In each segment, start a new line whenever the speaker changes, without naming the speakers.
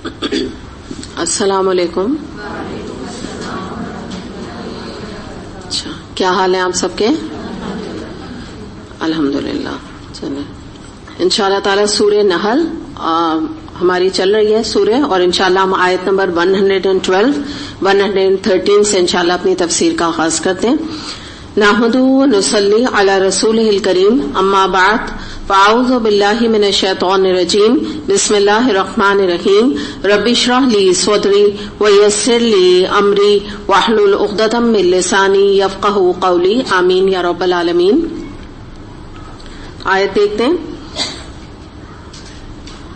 السلام علیکم. اچھا, کیا حال ہے آپ سب کے؟ الحمدللہ. چلیں انشاءاللہ تعالی سورہ نحل ہماری چل رہی ہے سورہ, اور انشاءاللہ ہم آیت نمبر 112 113 سے انشاءاللہ اپنی تفسیر کا آغاز کرتے ہیں. نحمدہ و نصلی علی رسولہ الکریم, اما بعد, فاعوذ باللہ من الشیطان الرجیم, بسم اللہ الرحمن الرحیم. رب اشرح لی صدری ویسر لی امری واحلل عقدۃ من لسانی یفقہوا قولی, آمین یا رب العالمین. آیت دیکھتے ہیں,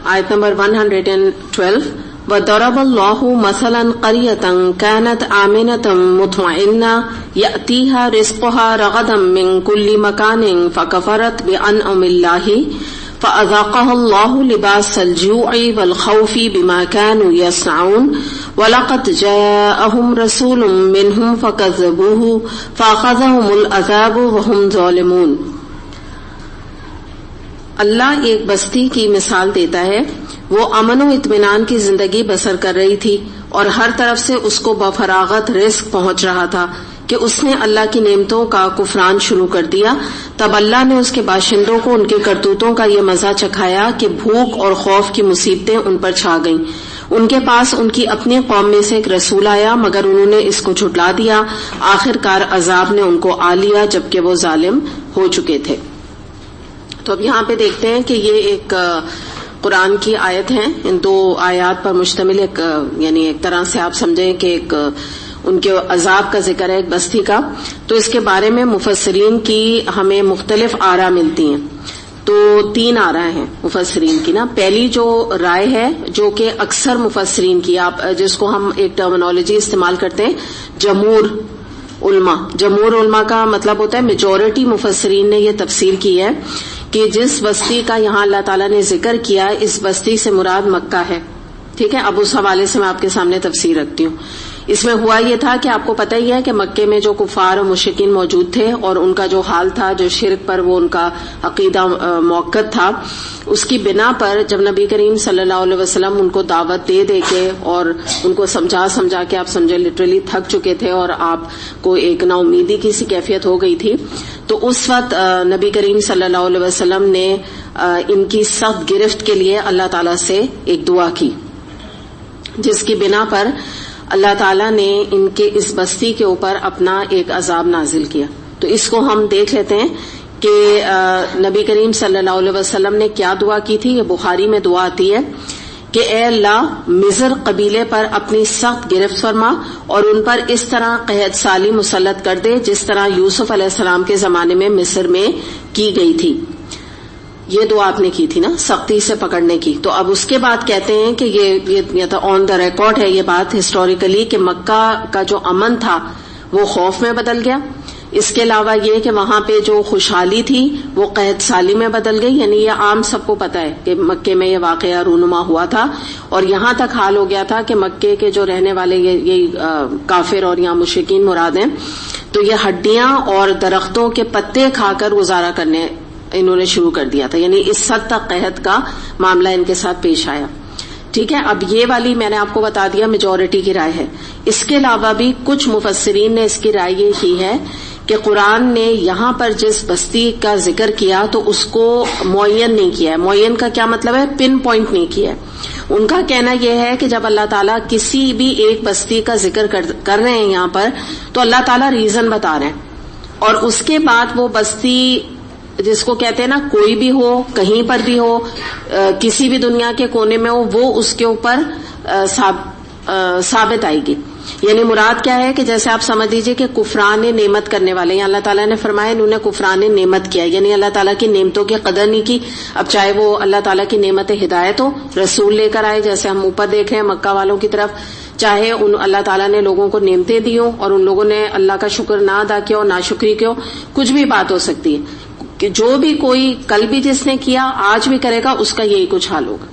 آیت نمبر 112. وَضَرَبَ اللَّهُ مَثَلًا قَرْيَةً كَانَتْ آمِنَةً مُطْمَئِنَّةً يَأْتِيهَا رِزْقُهَا رَغَدًا مِّن كُلِّ مَكَانٍ فَكَفَرَتْ بِأَنْعُمِ اللَّهِ فَأَذَاقَهَا اللَّهُ لِبَاسَ الْجُوعِ وَالْخَوْفِ بِمَا كَانُوا يَصْنَعُونَ وَلَقَدْ جَاءَهُمْ رَسُولٌ مِّنْهُمْ فَكَذَّبُوهُ فَأَخَذَهُمُ الْعَذَابُ وَهُمْ ظَالِمُونَ. اللہ ایک بستی کی مثال دیتا ہے, وہ امن و اطمینان کی زندگی بسر کر رہی تھی اور ہر طرف سے اس کو بفراغت رزق پہنچ رہا تھا کہ اس نے اللہ کی نعمتوں کا کفران شروع کر دیا. تب اللہ نے اس کے باشندوں کو ان کے کرتوتوں کا یہ مزہ چکھایا کہ بھوک اور خوف کی مصیبتیں ان پر چھا گئیں. ان کے پاس ان کی اپنی قوم میں سے ایک رسول آیا, مگر انہوں نے اس کو جھٹلا دیا. آخر کار عذاب نے ان کو آ لیا جبکہ وہ ظالم ہو چکے تھے. تو اب یہاں پہ دیکھتے ہیں کہ یہ ایک قرآن کی آیت ہے, ان دو آیات پر مشتمل ایک, یعنی ایک طرح سے آپ سمجھیں کہ ایک ان کے عذاب کا ذکر ہے ایک بستی کا. تو اس کے بارے میں مفسرین کی ہمیں مختلف آراء ملتی ہیں. تو 3 آراء ہیں مفسرین کی نا. پہلی جو رائے ہے جو کہ اکثر مفسرین کی, آپ جس کو ہم ایک ٹرمنالوجی استعمال کرتے ہیں جمہور علماء, جمہور علماء کا مطلب ہوتا ہے میجورٹی مفسرین نے یہ تفسیر کی ہے کہ جس بستی کا یہاں اللہ تعالیٰ نے ذکر کیا اس بستی سے مراد مکہ ہے. ٹھیک ہے, اب اس حوالے سے میں آپ کے سامنے تفسیر رکھتی ہوں. اس میں ہوا یہ تھا کہ آپ کو پتہ ہی ہے کہ مکے میں جو کفار اور مشرکین موجود تھے اور ان کا جو حال تھا, جو شرک پر وہ ان کا عقیدہ موقت تھا, اس کی بنا پر جب نبی کریم صلی اللہ علیہ وسلم ان کو دعوت دے دے کے اور ان کو سمجھا کے آپ سمجھے لٹرلی تھک چکے تھے اور آپ کو ایک نا امیدی کی سی کیفیت ہو گئی تھی, تو اس وقت نبی کریم صلی اللہ علیہ وسلم نے ان کی سخت گرفت کے لیے اللہ تعالیٰ سے ایک دعا کی, جس کی بنا پر اللہ تعالیٰ نے ان کے اس بستی کے اوپر اپنا ایک عذاب نازل کیا. تو اس کو ہم دیکھ لیتے ہیں کہ نبی کریم صلی اللہ علیہ وسلم نے کیا دعا کی تھی. یہ بخاری میں دعا آتی ہے کہ اے اللہ مضر قبیلے پر اپنی سخت گرفت فرما اور ان پر اس طرح قحط سالی مسلط کر دے جس طرح یوسف علیہ السلام کے زمانے میں مصر میں کی گئی تھی. یہ دعا آپ نے کی تھی نا, سختی سے پکڑنے کی. تو اب اس کے بعد کہتے ہیں کہ یہ تو آن دا ریکارڈ ہے یہ بات ہسٹوریکلی کہ مکہ کا جو امن تھا وہ خوف میں بدل گیا. اس کے علاوہ یہ کہ وہاں پہ جو خوشحالی تھی وہ قحط سالی میں بدل گئی. یعنی یہ عام سب کو پتہ ہے کہ مکے میں یہ واقعہ رونما ہوا تھا اور یہاں تک حال ہو گیا تھا کہ مکے کے جو رہنے والے یہ کافر اور یہاں مشرکین مراد ہیں, تو یہ ہڈیاں اور درختوں کے پتے کھا کر گزارا کرنے انہوں نے شروع کر دیا تھا. یعنی اس حد تک قحط کا معاملہ ان کے ساتھ پیش آیا. ٹھیک ہے, اب یہ والی میں نے آپ کو بتا دیا میجورٹی کی رائے ہے. اس کے علاوہ بھی کچھ مفسرین نے اس کی رائے یہ کی ہے کہ قرآن نے یہاں پر جس بستی کا ذکر کیا تو اس کو معین نہیں کیا ہے. معین کا کیا مطلب ہے؟ پن پوائنٹ نہیں کیا ہے. ان کا کہنا یہ ہے کہ جب اللہ تعالیٰ کسی بھی ایک بستی کا ذکر کر رہے ہیں یہاں پر, تو اللہ تعالیٰ ریزن بتا رہے ہیں اور اس کے بعد وہ بستی جس کو کہتے ہیں نا کوئی بھی ہو, کہیں پر بھی ہو, کسی بھی دنیا کے کونے میں ہو, وہ اس کے اوپر ثابت آئے گی. یعنی مراد کیا ہے کہ جیسے آپ سمجھ لیجئے کہ کفران نعمت کرنے والے ہیں, اللہ تعالیٰ نے فرمایا انہوں نے کفران نعمت کیا, یعنی اللہ تعالیٰ کی نعمتوں کی قدر نہیں کی. اب چاہے وہ اللہ تعالیٰ کی نعمت ہدایت ہو, رسول لے کر آئے جیسے ہم اوپر دیکھ رہے ہیں مکہ والوں کی طرف, چاہے اللہ تعالیٰ نے لوگوں کو نعمتیں دی ہوں اور ان لوگوں نے اللہ کا شکر نہ ادا کیا اور ناشکری کیا, کچھ بھی بات ہو سکتی ہے کہ جو بھی کوئی کل بھی جس نے کیا آج بھی کرے گا اس کا یہی کچھ حال ہوگا.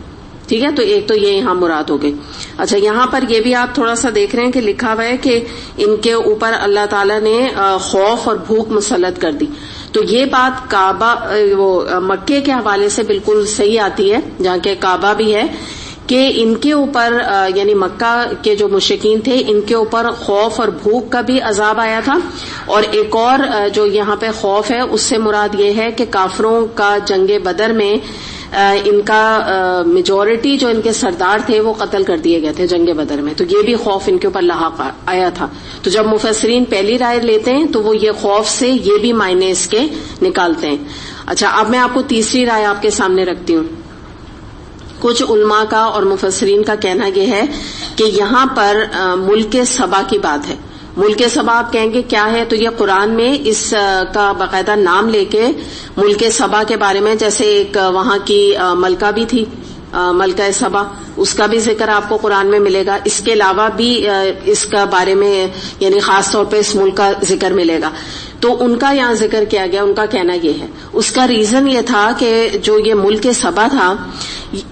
ٹھیک ہے, تو ایک تو یہ یہاں مراد ہو گئی. اچھا, یہاں پر یہ بھی آپ تھوڑا سا دیکھ رہے ہیں کہ لکھا ہوا ہے کہ ان کے اوپر اللہ تعالیٰ نے خوف اور بھوک مسلط کر دی. تو یہ بات کعبہ وہ مکے کے حوالے سے بالکل صحیح آتی ہے, جہاں کہ کعبہ بھی ہے, کہ ان کے اوپر یعنی مکہ کے جو مشرکین تھے ان کے اوپر خوف اور بھوک کا بھی عذاب آیا تھا. اور ایک اور جو یہاں پہ خوف ہے اس سے مراد یہ ہے کہ کافروں کا جنگ بدر میں ان کا میجورٹی جو ان کے سردار تھے وہ قتل کر دیے گئے تھے جنگ بدر میں. تو یہ بھی خوف ان کے اوپر لاحق آیا تھا. تو جب مفسرین پہلی رائے لیتے ہیں تو وہ یہ خوف سے یہ بھی معنی اس کے نکالتے ہیں. اچھا اب میں آپ کو تیسری رائے آپ کے سامنے رکھتی ہوں. کچھ علماء کا اور مفسرین کا کہنا یہ ہے کہ یہاں پر ملک سبا کی بات ہے. ملک سبا آپ کہیں گے کیا ہے؟ تو یہ قرآن میں اس کا باقاعدہ نام لے کے ملک سبا کے بارے میں، جیسے ایک وہاں کی ملکہ بھی تھی ملکہ سبا، اس کا بھی ذکر آپ کو قرآن میں ملے گا. اس کے علاوہ بھی اس کا بارے میں یعنی خاص طور پہ اس ملک کا ذکر ملے گا. تو ان کا یہاں ذکر کیا گیا. ان کا کہنا یہ ہے، اس کا ریزن یہ تھا کہ جو یہ ملک سبا تھا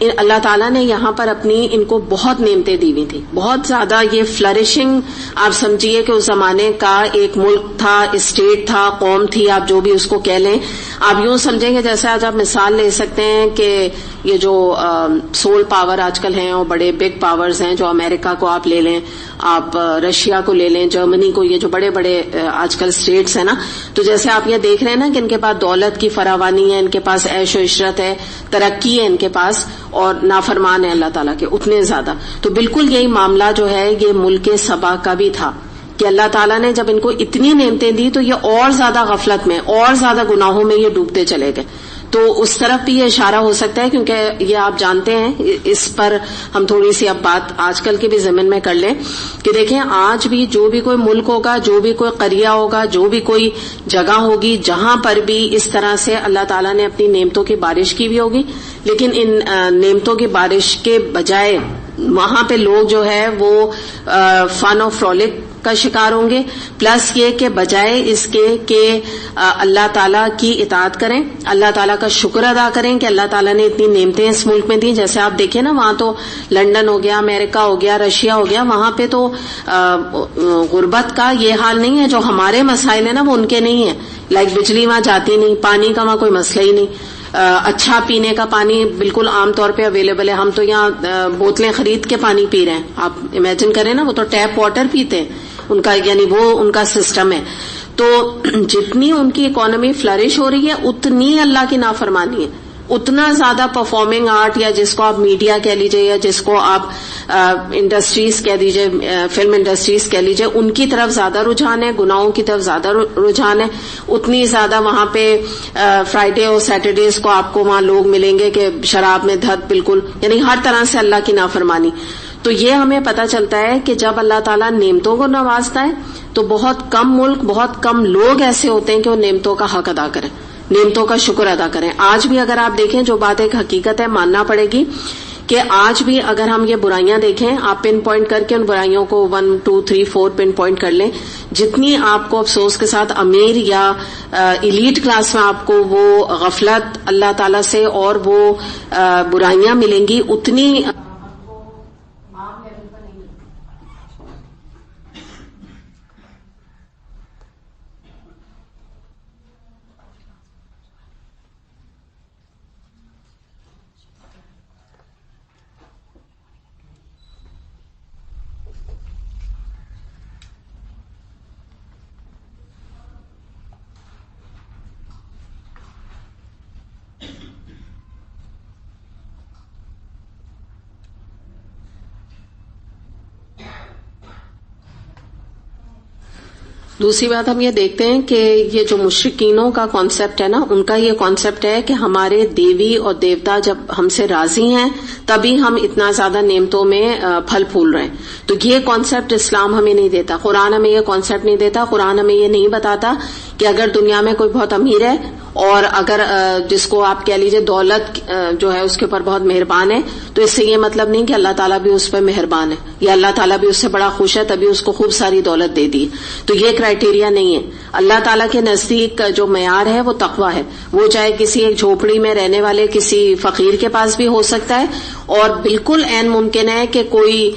اللہ تعالیٰ نے یہاں پر اپنی ان کو بہت نعمتیں دی ہوئی تھی، بہت زیادہ. یہ فلرشنگ آپ سمجھیے کہ اس زمانے کا ایک ملک تھا، اسٹیٹ تھا، قوم تھی، آپ جو بھی اس کو کہہ لیں. آپ یوں سمجھیں کہ جیسے آج آپ مثال لے سکتے ہیں کہ یہ جو سول پاور آج کل ہیں اور بڑے بگ پاورز ہیں، جو امریکہ کو آپ لے لیں، آپ رشیا کو لے لیں، جرمنی کو، یہ جو بڑے بڑے آج کل اسٹیٹس ہیں نا، تو جیسے آپ یہ دیکھ رہے ہیں نا کہ ان کے پاس دولت کی فراوانی ہے، ان کے پاس عیش و عشرت ہے، ترقی ہے ان کے پاس، اور نافرمان ہے اللہ تعالیٰ کے اتنے زیادہ. تو بالکل یہی معاملہ جو ہے یہ ملک سبا کا بھی تھا کہ اللہ تعالیٰ نے جب ان کو اتنی نعمتیں دی تو یہ اور زیادہ غفلت میں، اور زیادہ گناہوں میں یہ ڈوبتے چلے گئے. تو اس طرف بھی یہ اشارہ ہو سکتا ہے، کیونکہ یہ آپ جانتے ہیں، اس پر ہم تھوڑی سی اب بات آج کل کے بھی ضمن میں کر لیں کہ دیکھیں آج بھی جو بھی کوئی ملک ہوگا، جو بھی کوئی قریہ ہوگا، جو بھی کوئی جگہ ہوگی جہاں پر بھی اس طرح سے اللہ تعالیٰ نے اپنی نعمتوں کی بارش کی بھی ہوگی، لیکن ان نعمتوں کی بارش کے بجائے وہاں پہ لوگ جو ہے وہ فن اور فرولک کا شکار ہوں گے. پلس یہ کہ بجائے اس کے کہ اللہ تعالیٰ کی اطاعت کریں، اللہ تعالیٰ کا شکر ادا کریں کہ اللہ تعالیٰ نے اتنی نعمتیں اس ملک میں دی. جیسے آپ دیکھیں نا، وہاں تو لنڈن ہو گیا، امریکہ ہو گیا، رشیا ہو گیا، وہاں پہ تو غربت کا یہ حال نہیں ہے. جو ہمارے مسائل ہیں نا وہ ان کے نہیں ہیں. لائک بجلی وہاں جاتی نہیں، پانی کا وہاں کوئی مسئلہ ہی نہیں، اچھا پینے کا پانی بالکل عام طور پہ اویلیبل ہے. ہم تو یہاں بوتلیں خرید کے پانی پی رہے ہیں. آپ امیجن کریں نا، وہ تو ٹیپ واٹر پیتے ہیں ان کا، یعنی وہ ان کا سسٹم ہے. تو جتنی ان کی اکانومی فلرش ہو رہی ہے اتنی اللہ کی نافرمانی ہے، اتنا زیادہ پرفارمنگ آرٹ یا جس کو آپ میڈیا کہہ لیجئے یا جس کو آپ انڈسٹریز کہہ دیجئے، فلم انڈسٹریز کہہ لیجئے، ان کی طرف زیادہ رجحان ہے، گناہوں کی طرف زیادہ رجحان ہے. اتنی زیادہ وہاں پہ فرائیڈے اور سیٹرڈیز کو آپ کو وہاں لوگ ملیں گے کہ شراب میں دھت، بالکل یعنی ہر طرح سے اللہ کی نافرمانی. تو یہ ہمیں پتہ چلتا ہے کہ جب اللہ تعالیٰ نعمتوں کو نوازتا ہے تو بہت کم ملک، بہت کم لوگ ایسے ہوتے ہیں کہ وہ نعمتوں کا حق ادا کریں، نعمتوں کا شکر ادا کریں. آج بھی اگر آپ دیکھیں، جو بات ایک حقیقت ہے، ماننا پڑے گی کہ آج بھی اگر ہم یہ برائیاں دیکھیں، آپ پن پوائنٹ کر کے ان برائیوں کو 1 2 3 4 پن پوائنٹ کر لیں، جتنی آپ کو افسوس کے ساتھ امیر یا ایلیٹ کلاس میں آپ کو وہ غفلت اللہ تعالیٰ سے اور وہ برائیاں ملیں گی، اتنی دوسری بات ہم یہ دیکھتے ہیں کہ یہ جو مشرکینوں کا کانسیپٹ ہے نا، ان کا یہ کانسیپٹ ہے کہ ہمارے دیوی اور دیوتا جب ہم سے راضی ہیں تبھی ہم اتنا زیادہ نعمتوں میں پھل پھول رہے ہیں. تو یہ کانسیپٹ اسلام ہمیں نہیں دیتا، قرآن ہمیں یہ کانسیپٹ نہیں دیتا. قرآن ہمیں یہ نہیں بتاتا کہ اگر دنیا میں کوئی بہت امیر ہے اور اگر جس کو آپ کہہ لیجئے دولت جو ہے اس کے اوپر بہت مہربان ہے، تو اس سے یہ مطلب نہیں کہ اللہ تعالیٰ بھی اس پہ مہربان ہے یا اللہ تعالیٰ بھی اس سے بڑا خوش ہے تبھی اس کو خوب ساری دولت دے دی. تو یہ کرائٹیریا نہیں ہے. اللہ تعالیٰ کے نزدیک جو معیار ہے وہ تقویٰ ہے. وہ چاہے کسی ایک جھوپڑی میں رہنے والے کسی فقیر کے پاس بھی ہو سکتا ہے، اور بالکل عین ممکن ہے کہ کوئی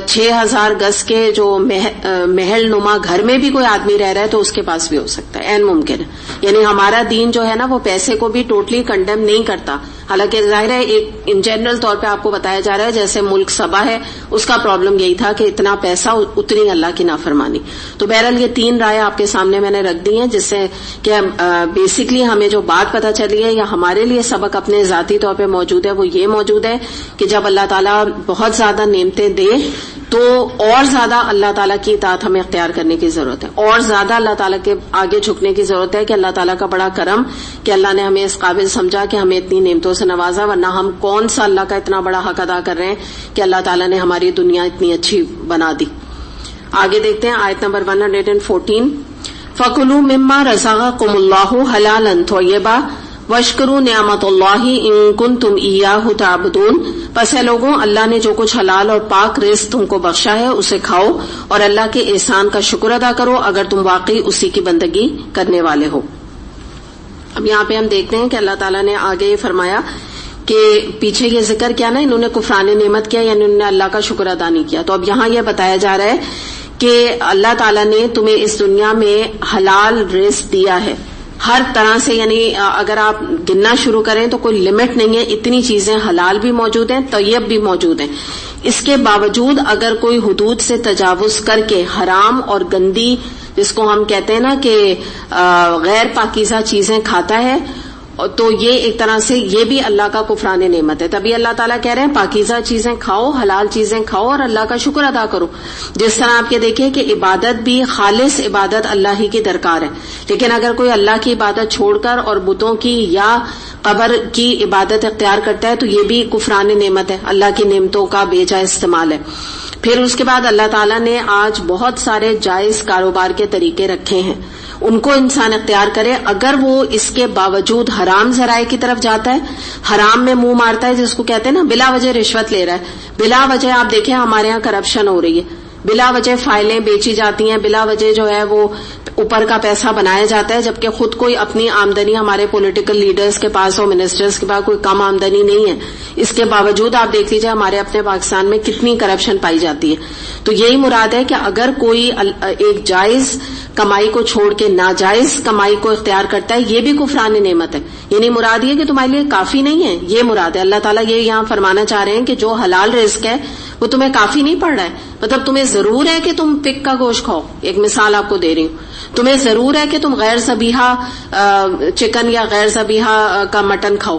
6000 گز کے جو محل نما گھر میں بھی کوئی آدمی رہ رہا ہے تو اس کے پاس بھی ہو سکتا ہے، عین ممکن ہے. یعنی ہمارا دین جو ہے نا وہ پیسے کو بھی ٹوٹلی کنڈیم نہیں کرتا. حالانکہ ظاہر ہے ایک ان جنرل طور پہ آپ کو بتایا جا رہا ہے جیسے ملک سبا ہے اس کا پرابلم یہی تھا کہ اتنا پیسہ اتنی اللہ کی نافرمانی. تو بہرحال یہ 3 رائے آپ کے سامنے میں نے رکھ دی ہیں جس سے کہ بیسکلی ہمیں جو بات پتہ چلی ہے یا ہمارے لیے سبق اپنے ذاتی طور پہ موجود ہے وہ یہ موجود ہے کہ جب اللہ تعالیٰ بہت زیادہ نعمتیں دے تو اور زیادہ اللہ تعالیٰ کی اطاعت ہمیں اختیار کرنے کی ضرورت ہے, اور زیادہ اللہ تعالیٰ کے آگے جھکنے کی ضرورت ہے کہ اللہ تعالیٰ کا بڑا کرم کہ اللہ نے ہمیں اس قابل سمجھا کہ ہمیں اتنی نعمتوں سے نوازا, ورنہ ہم کون سا اللہ کا اتنا بڑا حق ادا کر رہے ہیں کہ اللہ تعالیٰ نے ہماری دنیا اتنی اچھی بنا دی. آگے دیکھتے ہیں آیت نمبر 114. فَكُلُوا مِمَّا رَزَقَكُمُ اللَّهُ حَلَالًا طَيِّبًا وَاشْكُرُوا نِعْمَتَ اللَّهِ إِن كُنتُمْ إِيَّاهُ تَعْبُدُونَ. پس اے لوگوں, اللہ نے جو کچھ حلال اور پاک رزق تم کو بخشا ہے اسے کھاؤ اور اللہ کے احسان کا شکر ادا کرو اگر تم واقعی اسی کی بندگی کرنے والے ہو. اب یہاں پہ ہم دیکھتے ہیں کہ اللہ تعالیٰ نے آگے یہ فرمایا کہ پیچھے یہ ذکر کیا نا, انہوں نے کفران نعمت کیا یعنی انہوں نے اللہ کا شکر ادا نہیں کیا. تو اب یہاں یہ بتایا جا رہا ہے کہ اللہ تعالیٰ نے تمہیں اس دنیا میں حلال رزق دیا ہے ہر طرح سے, یعنی اگر آپ گننا شروع کریں تو کوئی لمٹ نہیں ہے, اتنی چیزیں حلال بھی موجود ہیں طیب بھی موجود ہیں. اس کے باوجود اگر کوئی حدود سے تجاوز کر کے حرام اور گندی, جس کو ہم کہتے ہیں نا کہ غیر پاکیزہ چیزیں کھاتا ہے, تو یہ ایک طرح سے یہ بھی اللہ کا کفران نعمت ہے. تبھی اللہ تعالیٰ کہہ رہے ہیں پاکیزہ چیزیں کھاؤ, حلال چیزیں کھاؤ اور اللہ کا شکر ادا کرو. جس طرح آپ یہ دیکھیں کہ عبادت بھی خالص عبادت اللہ ہی کی درکار ہے, لیکن اگر کوئی اللہ کی عبادت چھوڑ کر اور بتوں کی یا قبر کی عبادت اختیار کرتا ہے تو یہ بھی کفران نعمت ہے, اللہ کی نعمتوں کا بے جا استعمال ہے. پھر اس کے بعد اللہ تعالیٰ نے آج بہت سارے جائز کاروبار کے طریقے رکھے ہیں, ان کو انسان اختیار کرے اگر وہ اس کے باوجود حرام ذرائع کی طرف جاتا ہے, حرام میں منہ مارتا ہے, جس کو کہتے ہیں نا بلا وجہ رشوت لے رہا ہے. بلا وجہ آپ دیکھیں ہمارے ہاں کرپشن ہو رہی ہے, بلا وجہ فائلیں بیچی جاتی ہیں, بلا وجہ جو ہے وہ اوپر کا پیسہ بنایا جاتا ہے, جبکہ خود کوئی اپنی آمدنی ہمارے پولیٹیکل لیڈرز کے پاس اور منسٹرز کے پاس کوئی کم آمدنی نہیں ہے. اس کے باوجود آپ دیکھ لیجئے ہمارے اپنے پاکستان میں کتنی کرپشن پائی جاتی ہے. تو یہی مراد ہے کہ اگر کوئی ایک جائز کمائی کو چھوڑ کے ناجائز کمائی کو اختیار کرتا ہے, یہ بھی کفران نعمت ہے. یعنی مراد یہ کہ تمہارے لیے کافی نہیں ہے, یہ مراد ہے. اللہ تعالیٰ یہ یہاں فرمانا چاہ رہے ہیں کہ جو حلال رزق ہے وہ تمہیں کافی نہیں پڑ رہا ہے. مطلب تمہیں ضرور ہے کہ تم پک کا گوشت کھاؤ, ایک مثال آپ کو دے رہی ہوں, تمہیں ضرور ہے کہ تم غیر ذبیحہ چکن یا غیر ذبیحہ کا مٹن کھاؤ,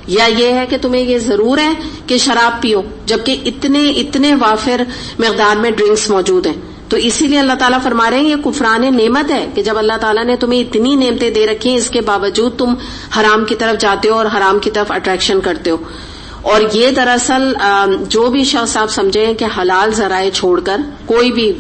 یا یہ ہے کہ تمہیں یہ ضرور ہے کہ شراب پیو, جبکہ اتنے وافر مقدار میں ڈرنکس موجود ہیں. تو اسی لیے اللہ تعالیٰ فرما رہے ہیں یہ کفران نعمت ہے کہ جب اللہ تعالیٰ نے تمہیں اتنی نعمتیں دے رکھی ہیں اس کے باوجود تم حرام کی طرف جاتے ہو اور حرام کی طرف اٹریکشن کرتے ہو. اور یہ دراصل جو بھی شخص آپ سمجھیں کہ حلال ذرائع چھوڑ کر کوئی بھی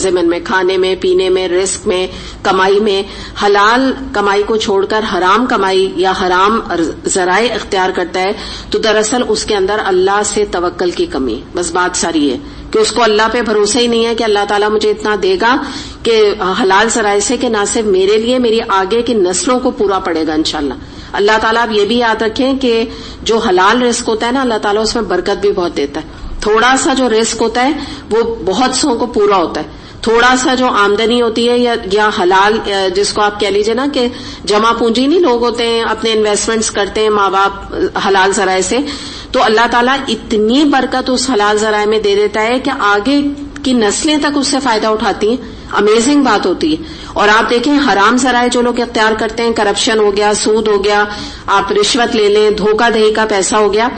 ضمن میں, کھانے میں, پینے میں, رزق میں, کمائی میں, حلال کمائی کو چھوڑ کر حرام کمائی یا حرام ذرائع اختیار کرتا ہے تو دراصل اس کے اندر اللہ سے توکل کی کمی. بس بات ساری ہے کہ اس کو اللہ پہ بھروسہ ہی نہیں ہے کہ اللہ تعالیٰ مجھے اتنا دے گا کہ حلال ذرائع سے کہ نہ صرف میرے لیے میری آگے کی نسلوں کو پورا پڑے گا انشاءاللہ. اللہ تعالیٰ آپ یہ بھی یاد رکھیں کہ جو حلال رزق ہوتا ہے نا اللہ تعالیٰ اس میں برکت بھی بہت دیتا ہے. تھوڑا سا جو رزق ہوتا ہے وہ بہت سو کو پورا ہوتا ہے. تھوڑا سا جو آمدنی ہوتی ہے یا حلال جس کو آپ کہہ لیجئے نا کہ جمع پونجی نہیں لوگ ہوتے ہیں اپنے انویسٹمنٹس کرتے ہیں ماں باپ حلال ذرائع سے, تو اللہ تعالیٰ اتنی برکت اس حلال ذرائع میں دے دیتا ہے کہ آگے کی نسلیں تک اس سے فائدہ اٹھاتی ہیں. امیزنگ بات ہوتی ہے. اور آپ دیکھیں حرام ذرائع جو لوگ اختیار کرتے ہیں, کرپشن ہو گیا, سود ہو گیا, آپ رشوت لے لیں, دھوکہ دہی کا پیسہ ہو گیا,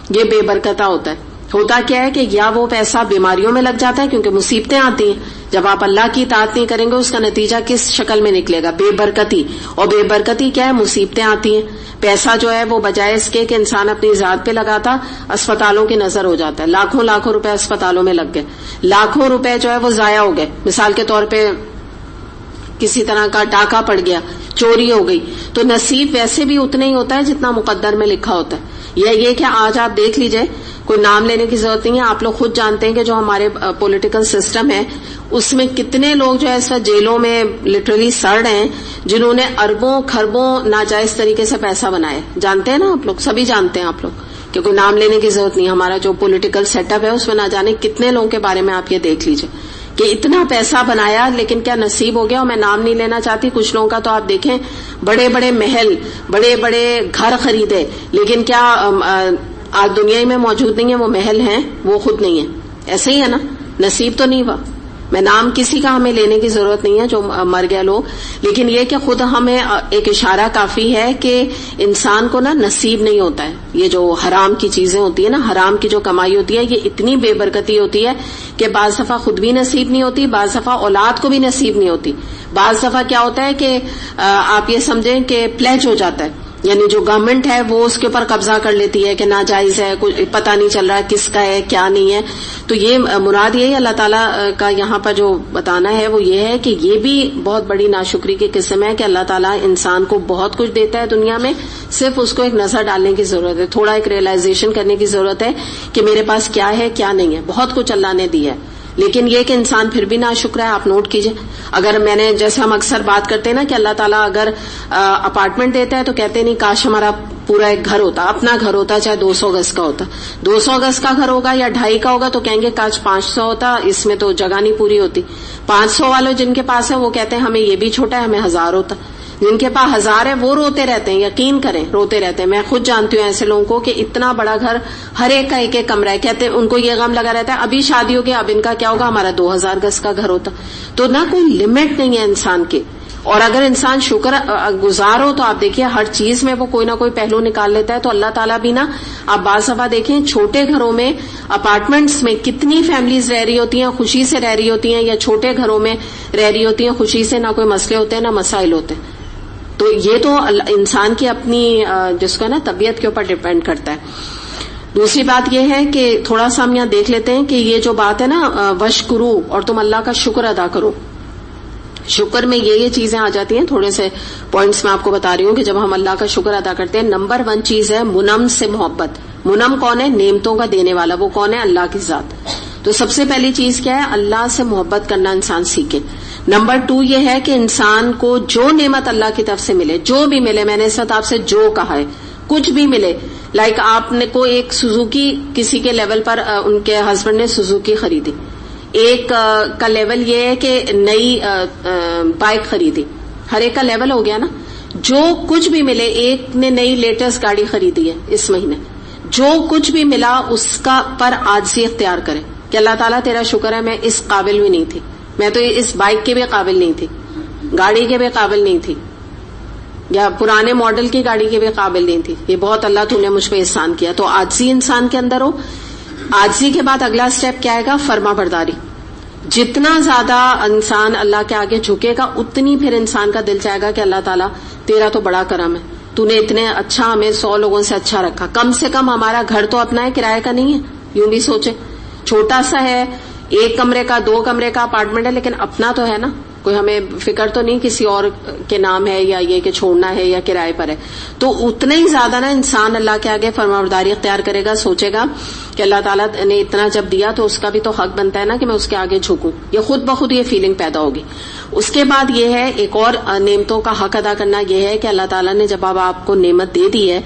یہ بے برکتہ ہوتا ہے. ہوتا کیا ہے کہ یا وہ پیسہ بیماریوں میں لگ جاتا ہے کیونکہ مصیبتیں آتی ہیں. جب آپ اللہ کی اطاعت نہیں کریں گے اس کا نتیجہ کس شکل میں نکلے گا؟ بے برکتی. اور بے برکتی کیا ہے؟ مصیبتیں آتی ہیں. پیسہ جو ہے وہ بجائے اس کے کہ انسان اپنی ذات پہ لگاتا اسپتالوں کی نظر ہو جاتا ہے. لاکھوں روپے اسپتالوں میں لگ گئے, لاکھوں روپے جو ہے وہ ضائع ہو گئے. مثال کے طور پہ کسی طرح کا ڈاکہ پڑ گیا, چوری ہو گئی, تو نصیب ویسے بھی اتنا ہی ہوتا ہے جتنا مقدر میں لکھا ہوتا ہے. یہ کہ آج آپ دیکھ لیجئے, کوئی نام لینے کی ضرورت نہیں ہے, آپ لوگ خود جانتے ہیں کہ جو ہمارے پولیٹیکل سسٹم ہے اس میں کتنے لوگ جو ہے اس وقت جیلوں میں لٹرلی سڑ رہے ہیں جنہوں نے اربوں کھربوں ناجائز طریقے سے پیسہ بنایا. جانتے ہیں نا آپ لوگ, سبھی جانتے ہیں آپ لوگ, کہ کوئی نام لینے کی ضرورت نہیں. ہمارا جو پولیٹیکل سیٹ اپ ہے اس میں نہ جانے کتنے لوگوں کے بارے میں آپ یہ دیکھ لیجئے کہ اتنا پیسہ بنایا لیکن کیا نصیب ہو گیا. اور میں نام نہیں لینا چاہتی, کچھ لوگوں کا تو آپ دیکھیں بڑے بڑے محل, بڑے بڑے گھر خریدے, لیکن کیا آج دنیا میں موجود نہیں ہے وہ محل ہیں, وہ خود نہیں ہے. ایسے ہی ہے نا, نصیب تو نہیں ہوا. میں نام کسی کا ہمیں لینے کی ضرورت نہیں ہے جو مر گئے لوگ, لیکن یہ کہ خود ہمیں ایک اشارہ کافی ہے کہ انسان کو نا نصیب نہیں ہوتا ہے. یہ جو حرام کی چیزیں ہوتی ہیں نا, حرام کی جو کمائی ہوتی ہے, یہ اتنی بے برکتی ہوتی ہے کہ بعض دفعہ خود بھی نصیب نہیں ہوتی, بعض دفعہ اولاد کو بھی نصیب نہیں ہوتی. بعض دفعہ کیا ہوتا ہے کہ آپ یہ سمجھیں کہ پلیج ہو جاتا ہے, یعنی جو گورنمنٹ ہے وہ اس کے اوپر قبضہ کر لیتی ہے کہ ناجائز ہے, کچھ پتہ نہیں چل رہا ہے کس کا ہے کیا نہیں ہے. تو یہ مراد یہی اللہ تعالیٰ کا یہاں پر جو بتانا ہے وہ یہ ہے کہ یہ بھی بہت بڑی ناشکری کی قسم ہے کہ اللہ تعالیٰ انسان کو بہت کچھ دیتا ہے دنیا میں, صرف اس کو ایک نظر ڈالنے کی ضرورت ہے, تھوڑا ایک ریئلائزیشن کرنے کی ضرورت ہے کہ میرے پاس کیا ہے کیا نہیں ہے. بہت کچھ اللہ نے دیا ہے, لیکن یہ کہ انسان پھر بھی ناشکر ہے. آپ نوٹ کیجئے, اگر میں نے جیسے ہم اکثر بات کرتے ہیں نا کہ اللہ تعالیٰ اگر اپارٹمنٹ دیتا ہے تو کہتے نہیں کاش ہمارا پورا ایک گھر ہوتا, اپنا گھر ہوتا, چاہے 200 گز کا ہوتا. 200 گز کا گھر ہوگا یا 2.5 کا ہوگا تو کہیں گے کاش 500 ہوتا, اس میں تو جگہ نہیں پوری ہوتی. 500 والوں جن کے پاس ہے وہ کہتے ہیں ہمیں یہ بھی چھوٹا ہے, ہمیں 1000 ہوتا. جن کے پاس 1000 ہے وہ روتے رہتے ہیں, یقین کریں روتے رہتے ہیں. میں خود جانتی ہوں ایسے لوگوں کو کہ اتنا بڑا گھر, ہر ایک کا ایک ایک کمرہ ہے, کہتے ہیں ان کو یہ غم لگا رہتا ہے ابھی شادی ہو گئی, اب ان کا کیا ہوگا, ہمارا 2000 گز کا گھر ہوتا. تو نہ کوئی لمٹ نہیں ہے انسان کی. اور اگر انسان شکر گزار ہو تو آپ دیکھیے ہر چیز میں وہ کوئی نہ کوئی پہلو نکال لیتا ہے. تو اللہ تعالیٰ بھی نا, آپ بعض دفعہ دیکھیں چھوٹے گھروں میں, اپارٹمنٹس میں کتنی فیملیز رہ رہی ہوتی ہیں, خوشی سے رہ رہی ہوتی ہیں, یا چھوٹے گھروں میں رہ رہی ہوتی ہیں خوشی سے, نہ کوئی مسئلے ہوتے ہیں نہ مسائل ہوتے ہیں. تو یہ تو انسان کی اپنی جس کو نا طبیعت کے اوپر ڈیپینڈ کرتا ہے. دوسری بات یہ ہے کہ تھوڑا سا ہم یہاں دیکھ لیتے ہیں کہ یہ جو بات ہے نا وشکرو, اور تم اللہ کا شکر ادا کرو. شکر میں یہ چیزیں آ جاتی ہیں, تھوڑے سے پوائنٹس میں آپ کو بتا رہی ہوں کہ جب ہم اللہ کا شکر ادا کرتے ہیں, نمبر 1 چیز ہے منم سے محبت. منم کون ہے؟ نعمتوں کا دینے والا. وہ کون ہے؟ اللہ کی ذات. تو سب سے پہلی چیز کیا ہے؟ اللہ سے محبت کرنا انسان سیکھے. نمبر 2 یہ ہے کہ انسان کو جو نعمت اللہ کی طرف سے ملے, جو بھی ملے, میں نے اس وقت آپ سے جو کہا ہے, کچھ بھی ملے, لائک آپ نے کو ایک سوزوکی, کسی کے لیول پر ان کے ہسبینڈ نے سوزوکی خریدی, ایک کا لیول یہ ہے کہ نئی بائک خریدی, ہر ایک کا لیول ہو گیا نا. جو کچھ بھی ملے, ایک نے نئی لیٹسٹ گاڑی خریدی ہے اس مہینے, جو کچھ بھی ملا اس کا پر عاجزی اختیار کرے کہ اللہ تعالیٰ تیرا شکر ہے میں اس قابل بھی نہیں تھی, میں تو اس بائک کے بھی قابل نہیں تھی, گاڑی کے بھی قابل نہیں تھی, یا پرانے ماڈل کی گاڑی کے بھی قابل نہیں تھی, یہ بہت اللہ تو نے مجھ پہ احسان کیا. تو عاجزی انسان کے اندر ہو. عاجزی کے بعد اگلا سٹیپ کیا آئے گا؟ فرما برداری. جتنا زیادہ انسان اللہ کے آگے جھکے گا اتنی پھر انسان کا دل چاہے گا کہ اللہ تعالیٰ تیرا تو بڑا کرم ہے, تو نے اتنے اچھا ہمیں 100 لوگوں سے اچھا رکھا, کم سے کم ہمارا گھر تو اپنا ہے, کرایہ کا نہیں ہے. یوں بھی سوچے, چھوٹا سا ہے, 1 کمرے کا 2 کمرے کا اپارٹمنٹ ہے, لیکن اپنا تو ہے نا, کوئی ہمیں فکر تو نہیں کسی اور کے نام ہے یا یہ کہ چھوڑنا ہے یا کرائے پر ہے. تو اتنا ہی زیادہ نا انسان اللہ کے آگے فرمانبرداری اختیار کرے گا, سوچے گا کہ اللہ تعالیٰ نے اتنا جب دیا تو اس کا بھی تو حق بنتا ہے نا کہ میں اس کے آگے جھکوں. یہ خود بخود یہ فیلنگ پیدا ہوگی. اس کے بعد یہ ہے ایک اور نعمتوں کا حق ادا کرنا, یہ ہے کہ اللہ تعالیٰ نے جب آپ کو نعمت دے دی ہے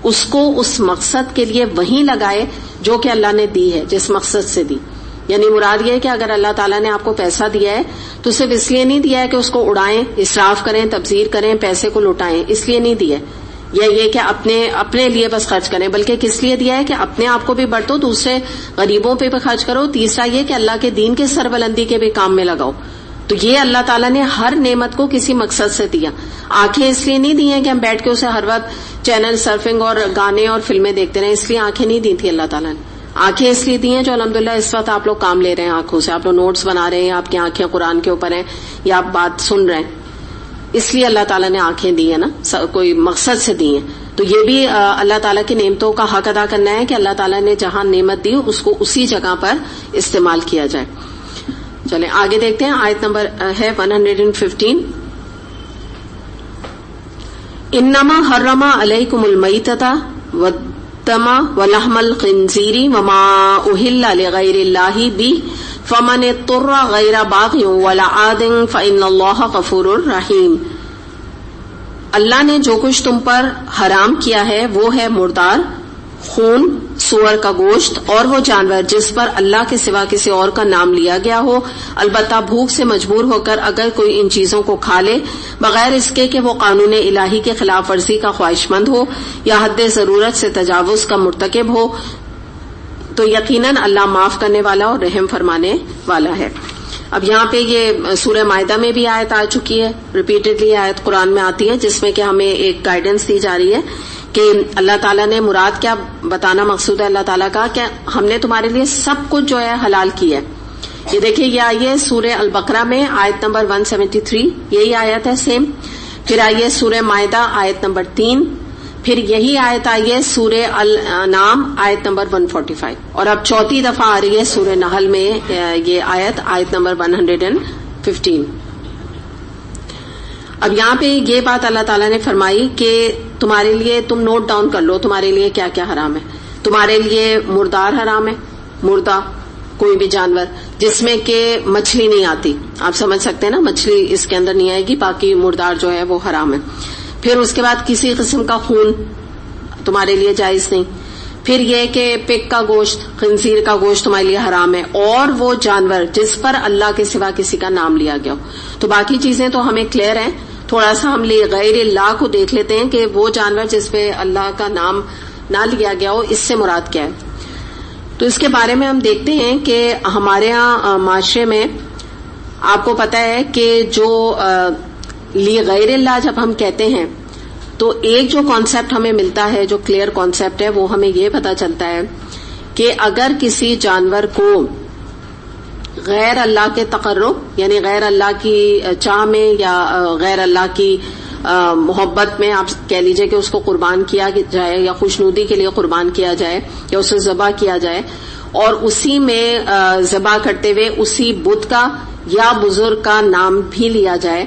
اس کو اس مقصد کے لیے وہیں لگائے جو کہ اللہ نے دی ہے, جس مقصد سے دی. یعنی مراد یہ ہے کہ اگر اللہ تعالیٰ نے آپ کو پیسہ دیا ہے تو صرف اس لیے نہیں دیا ہے کہ اس کو اڑائیں, اسراف کریں, تبذیر کریں, پیسے کو لٹائیں, اس لیے نہیں دیا ہے, یا یہ کہ اپنے لیے بس خرچ کریں, بلکہ کس لیے دیا ہے کہ اپنے آپ کو بھی بڑھتو, دوسرے غریبوں پہ بھی خرچ کرو. تیسرا یہ کہ اللہ کے دین کے سربلندی کے بھی کام میں لگاؤ. تو یہ اللہ تعالیٰ نے ہر نعمت کو کسی مقصد سے دیا. آنکھیں اس لیے نہیں دی ہیں کہ ہم بیٹھ کے اسے ہر وقت چینل سرفنگ اور گانے اور فلمیں دیکھتے رہیں, اس لیے آنکھیں نہیں دی تھی اللہ تعالیٰ نے. آنکھیں اس لیے دی ہیں جو الحمدللہ اس وقت آپ لوگ کام لے رہے ہیں آنکھوں سے, آپ لوگ نوٹس بنا رہے ہیں, آپ کی آنکھیں قرآن کے اوپر ہیں, یا آپ بات سن رہے ہیں, اس لیے اللہ تعالیٰ نے آنکھیں دی ہیں نا, کوئی مقصد سے دی ہیں. تو یہ بھی اللہ تعالیٰ کی نعمتوں کا حق ادا کرنا ہے کہ اللہ تعالیٰ نے جہاں نعمت دی اس کو اسی جگہ پر استعمال کیا جائے. چلیں آگے دیکھتے ہیں, آیت نمبر ہے 115. انما حرم علیکم المیتۃ والدم ولحم الخنزیر وما اہل لغیر اللہ بہ فمن اضطر غیر باغ ولا عاد فإن اللہ غفور رحیم. اللہ نے جو کچھ تم پر حرام کیا ہے وہ ہے مردار, خون, سور کا گوشت اور وہ جانور جس پر اللہ کے سوا کسی اور کا نام لیا گیا ہو، البتہ بھوک سے مجبور ہو کر اگر کوئی ان چیزوں کو کھا لے بغیر اس کے کہ وہ قانون الہی کے خلاف ورزی کا خواہش مند ہو یا حد ضرورت سے تجاوز کا مرتکب ہو، تو یقیناً اللہ معاف کرنے والا اور رحم فرمانے والا ہے۔ اب یہاں پہ یہ سورہ مائدہ میں بھی آیت آ چکی ہے، ریپیٹڈلی آیت قرآن میں آتی ہے جس میں کہ ہمیں ایک گائیڈنس دی جا رہی ہے کہ اللہ تعالیٰ نے مراد کیا بتانا مقصود ہے اللہ تعالیٰ کا کہ ہم نے تمہارے لیے سب کچھ جو ہے حلال کیا ہے۔ یہ دیکھیں یہ آئی ہے سورہ البقرہ میں آیت نمبر 173، یہی آیت ہے سیم۔ پھر آئی ہے سورہ مائدہ آیت نمبر 3، پھر یہی آیت آئی ہے سورہ الانعام آیت نمبر 145، اور اب چوتھی دفعہ آ رہی ہے سورہ نحل میں یہ آیت نمبر 115۔ اب یہاں پہ یہ بات اللہ تعالیٰ نے فرمائی کہ تمہارے لیے تم نوٹ ڈاؤن کر لو تمہارے لیے کیا کیا حرام ہے۔ تمہارے لیے مردار حرام ہے، مردہ کوئی بھی جانور جس میں کہ مچھلی نہیں آتی، آپ سمجھ سکتے ہیں نا، مچھلی اس کے اندر نہیں آئے گی، باقی مردار جو ہے وہ حرام ہے۔ پھر اس کے بعد کسی قسم کا خون تمہارے لیے جائز نہیں۔ پھر یہ کہ پگ کا گوشت، خنزیر کا گوشت تمہارے لیے حرام ہے، اور وہ جانور جس پر اللہ کے سوا کسی کا نام لیا گیا ہو۔ تو باقی چیزیں تو ہمیں کلیئر ہیں، تھوڑا سا ہم غیر اللہ کو دیکھ لیتے ہیں کہ وہ جانور جس پہ اللہ کا نام نہ لیا گیا ہو، اس سے مراد کیا ہے۔ تو اس کے بارے میں ہم دیکھتے ہیں کہ ہمارے ہاں معاشرے میں آپ کو پتہ ہے کہ جو غیر اللہ جب ہم کہتے ہیں تو ایک جو کانسیپٹ ہمیں ملتا ہے، جو کلیئر کانسیپٹ ہے، وہ ہمیں یہ پتا چلتا ہے کہ اگر کسی جانور کو غیر اللہ کے تقرب یعنی غیر اللہ کی چاہ میں یا غیر اللہ کی محبت میں آپ کہہ لیجئے کہ اس کو قربان کیا جائے یا خوشنودی کے لیے قربان کیا جائے یا اسے ذبح کیا جائے، اور اسی میں ذبح کرتے ہوئے اسی بت کا یا بزرگ کا نام بھی لیا جائے،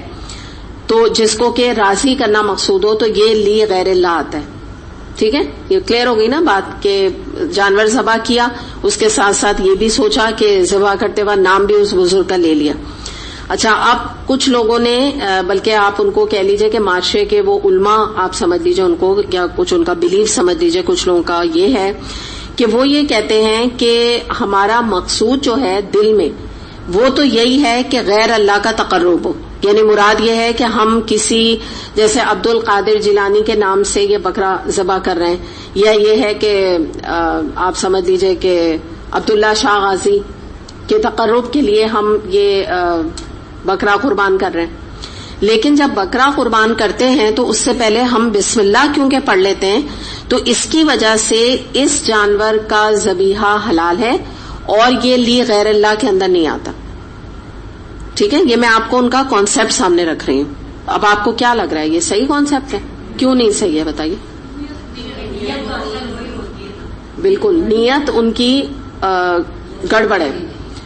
تو جس کو کہ راضی کرنا مقصود ہو، تو یہ لی غیر اللہ آتا ہے۔ ٹھیک ہے، یہ کلیئر ہو گئی نا بات کہ جانور ذبح کیا، اس کے ساتھ ساتھ یہ بھی سوچا کہ ذبح کرتے وقت نام بھی اس بزرگ کا لے لیا۔ اچھا، اب کچھ لوگوں نے، بلکہ آپ ان کو کہہ لیجئے کہ معاشرے کے وہ علماء آپ سمجھ لیجئے ان کو، یا کچھ ان کا بلیف سمجھ لیجئے، کچھ لوگوں کا یہ ہے کہ وہ یہ کہتے ہیں کہ ہمارا مقصود جو ہے دل میں وہ تو یہی ہے کہ غیر اللہ کا تقرب ہو، یعنی مراد یہ ہے کہ ہم کسی جیسے عبد القادر جیلانی کے نام سے یہ بکرا ذبح کر رہے ہیں، یا یہ ہے کہ آپ سمجھ لیجئے کہ عبداللہ شاہ غازی کے تقرب کے لیے ہم یہ بکرا قربان کر رہے ہیں۔ لیکن جب بکرا قربان کرتے ہیں تو اس سے پہلے ہم بسم اللہ کیونکہ پڑھ لیتے ہیں، تو اس کی وجہ سے اس جانور کا ذبیحہ حلال ہے اور یہ لی غیر اللہ کے اندر نہیں آتا۔ ٹھیک ہے، یہ میں آپ کو ان کا کانسیپٹ سامنے رکھ رہی ہوں۔ اب آپ کو کیا لگ رہا ہے، یہ صحیح کانسیپٹ ہے؟ کیوں نہیں صحیح ہے بتائیے؟ بالکل، نیت ان کی گڑبڑ ہے،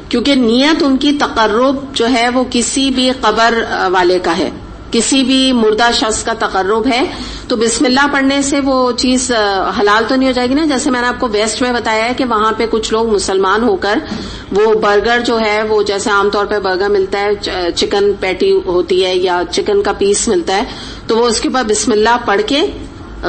کیونکہ نیت ان کی تقرب جو ہے وہ کسی بھی قبر والے کا ہے، کسی بھی مردہ شخص کا تقرب ہے، تو بسم اللہ پڑھنے سے وہ چیز حلال تو نہیں ہو جائے گی نا۔ جیسے میں نے آپ کو ویسٹ میں بتایا ہے کہ وہاں پہ کچھ لوگ مسلمان ہو کر وہ برگر جو ہے وہ جیسے عام طور پہ برگر ملتا ہے، چکن پیٹی ہوتی ہے یا چکن کا پیس ملتا ہے، تو وہ اس کے بعد بسم اللہ پڑھ کے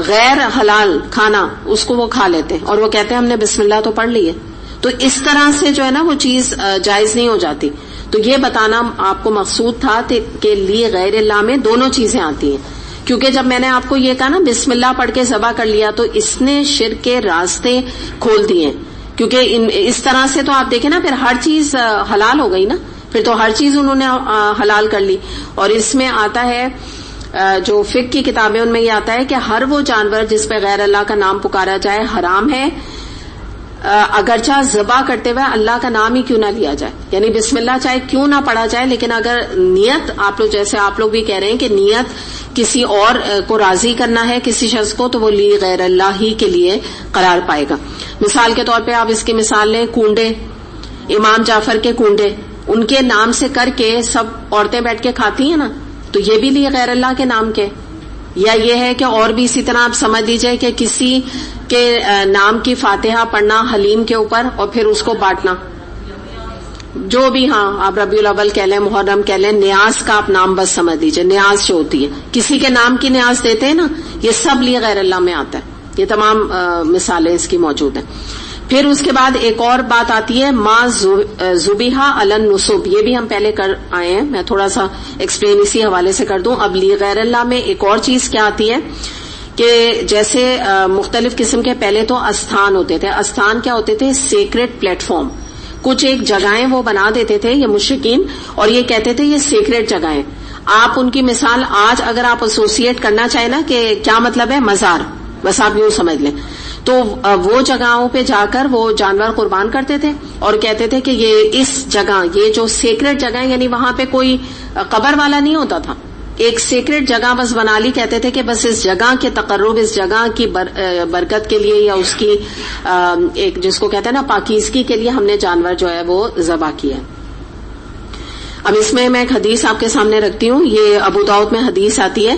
غیر حلال کھانا اس کو وہ کھا لیتے ہیں، اور وہ کہتے ہیں ہم نے بسم اللہ تو پڑھ لی ہے۔ تو اس طرح سے جو ہے نا وہ چیز جائز نہیں ہو جاتی۔ تو یہ بتانا آپ کو مقصود تھا کہ لیے غیر اللہ میں دونوں چیزیں آتی ہیں، کیونکہ جب میں نے آپ کو یہ کہا نا بسم اللہ پڑھ کے ذبح کر لیا، تو اس نے شرک کے راستے کھول دیے، کیونکہ اس طرح سے تو آپ دیکھیں نا پھر ہر چیز حلال ہو گئی نا، پھر تو ہر چیز انہوں نے حلال کر لی۔ اور اس میں آتا ہے جو فقہ کی کتابیں ان میں یہ آتا ہے کہ ہر وہ جانور جس پہ غیر اللہ کا نام پکارا جائے حرام ہے، اگرچہ ذبح کرتے ہوئے اللہ کا نام ہی کیوں نہ لیا جائے، یعنی بسم اللہ چاہے کیوں نہ پڑھا جائے، لیکن اگر نیت آپ لوگ جیسے آپ لوگ بھی کہہ رہے ہیں کہ نیت کسی اور کو راضی کرنا ہے کسی شخص کو، تو وہ لی غیر اللہ ہی کے لیے قرار پائے گا۔ مثال کے طور پہ آپ اس کی مثال لیں، کنڈے، امام جعفر کے کنڈے، ان کے نام سے کر کے سب عورتیں بیٹھ کے کھاتی ہیں نا، تو یہ بھی لی غیر اللہ کے نام کے۔ یا یہ ہے کہ اور بھی اسی طرح آپ سمجھ لیجئے کہ کسی کے نام کی فاتحہ پڑھنا حلیم کے اوپر اور پھر اس کو بانٹنا، جو بھی، ہاں آپ ربیع الاول کہہ لیں، محرم کہہ لیں، نیاز کا آپ نام بس سمجھ لیجئے، نیاز جو ہوتی ہے کسی کے نام کی نیاز دیتے ہیں نا، یہ سب لیے غیر اللہ میں آتا ہے۔ یہ تمام مثالیں اس کی موجود ہیں. پھر اس کے بعد ایک اور بات آتی ہے ما ذبیحہ علی النصب. یہ بھی ہم پہلے کر آئے ہیں, میں تھوڑا سا ایکسپلین اسی حوالے سے کر دوں. اب غیر اللہ میں ایک اور چیز کیا آتی ہے کہ جیسے مختلف قسم کے پہلے تو استھان ہوتے تھے. استھان کیا ہوتے تھے؟ Secret platform. کچھ ایک جگہیں وہ بنا دیتے تھے یہ مشرکین, اور یہ کہتے تھے یہ سیکریٹ جگہیں. آپ ان کی مثال آج اگر آپ ایسوسیٹ کرنا چاہیں نا کہ کیا مطلب ہے مزار, بس آپ یوں سمجھ لیں, تو وہ جگہوں پہ جا کر وہ جانور قربان کرتے تھے اور کہتے تھے کہ یہ اس جگہ, یہ جو سیکریٹ جگہ ہے, یعنی وہاں پہ کوئی قبر والا نہیں ہوتا تھا, ایک سیکریٹ جگہ بس بنا لی. کہتے تھے کہ بس اس جگہ کے تقرب, اس جگہ کی برکت کے لیے یا اس کی ایک جس کو کہتے ہیں نا پاکیزگی کے لیے ہم نے جانور جو ہے وہ ذبح کیا. اب اس میں ایک حدیث آپ کے سامنے رکھتی ہوں. یہ ابو داؤد میں حدیث آتی ہے.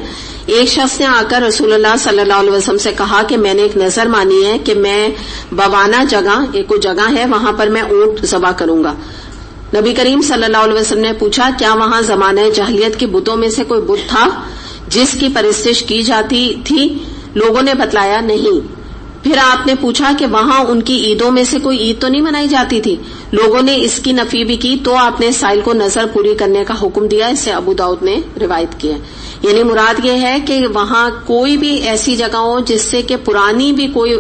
ایک شخص نے آ کر رسول اللہ صلی اللہ علیہ وسلم سے کہا کہ میں نے ایک نظر مانی ہے کہ میں بوانا جگہ, ایک کوئی جگہ ہے وہاں پر میں اونٹ ذبح کروں گا. نبی کریم صلی اللہ علیہ وسلم نے پوچھا کیا وہاں زمانہ جاہلیت کے بتوں میں سے کوئی بت تھا جس کی پرستش کی جاتی تھی؟ لوگوں نے بتلایا نہیں. پھر آپ نے پوچھا کہ وہاں ان کی عیدوں میں سے کوئی عید تو نہیں منائی جاتی تھی؟ لوگوں نے اس کی نفی بھی کی. تو آپ نے سائل کو نظر پوری کرنے کا حکم دیا. اسے ابو داؤد نے روایت کیا. یعنی مراد یہ ہے کہ وہاں کوئی بھی ایسی جگہ ہو جس سے کہ پرانی بھی کوئی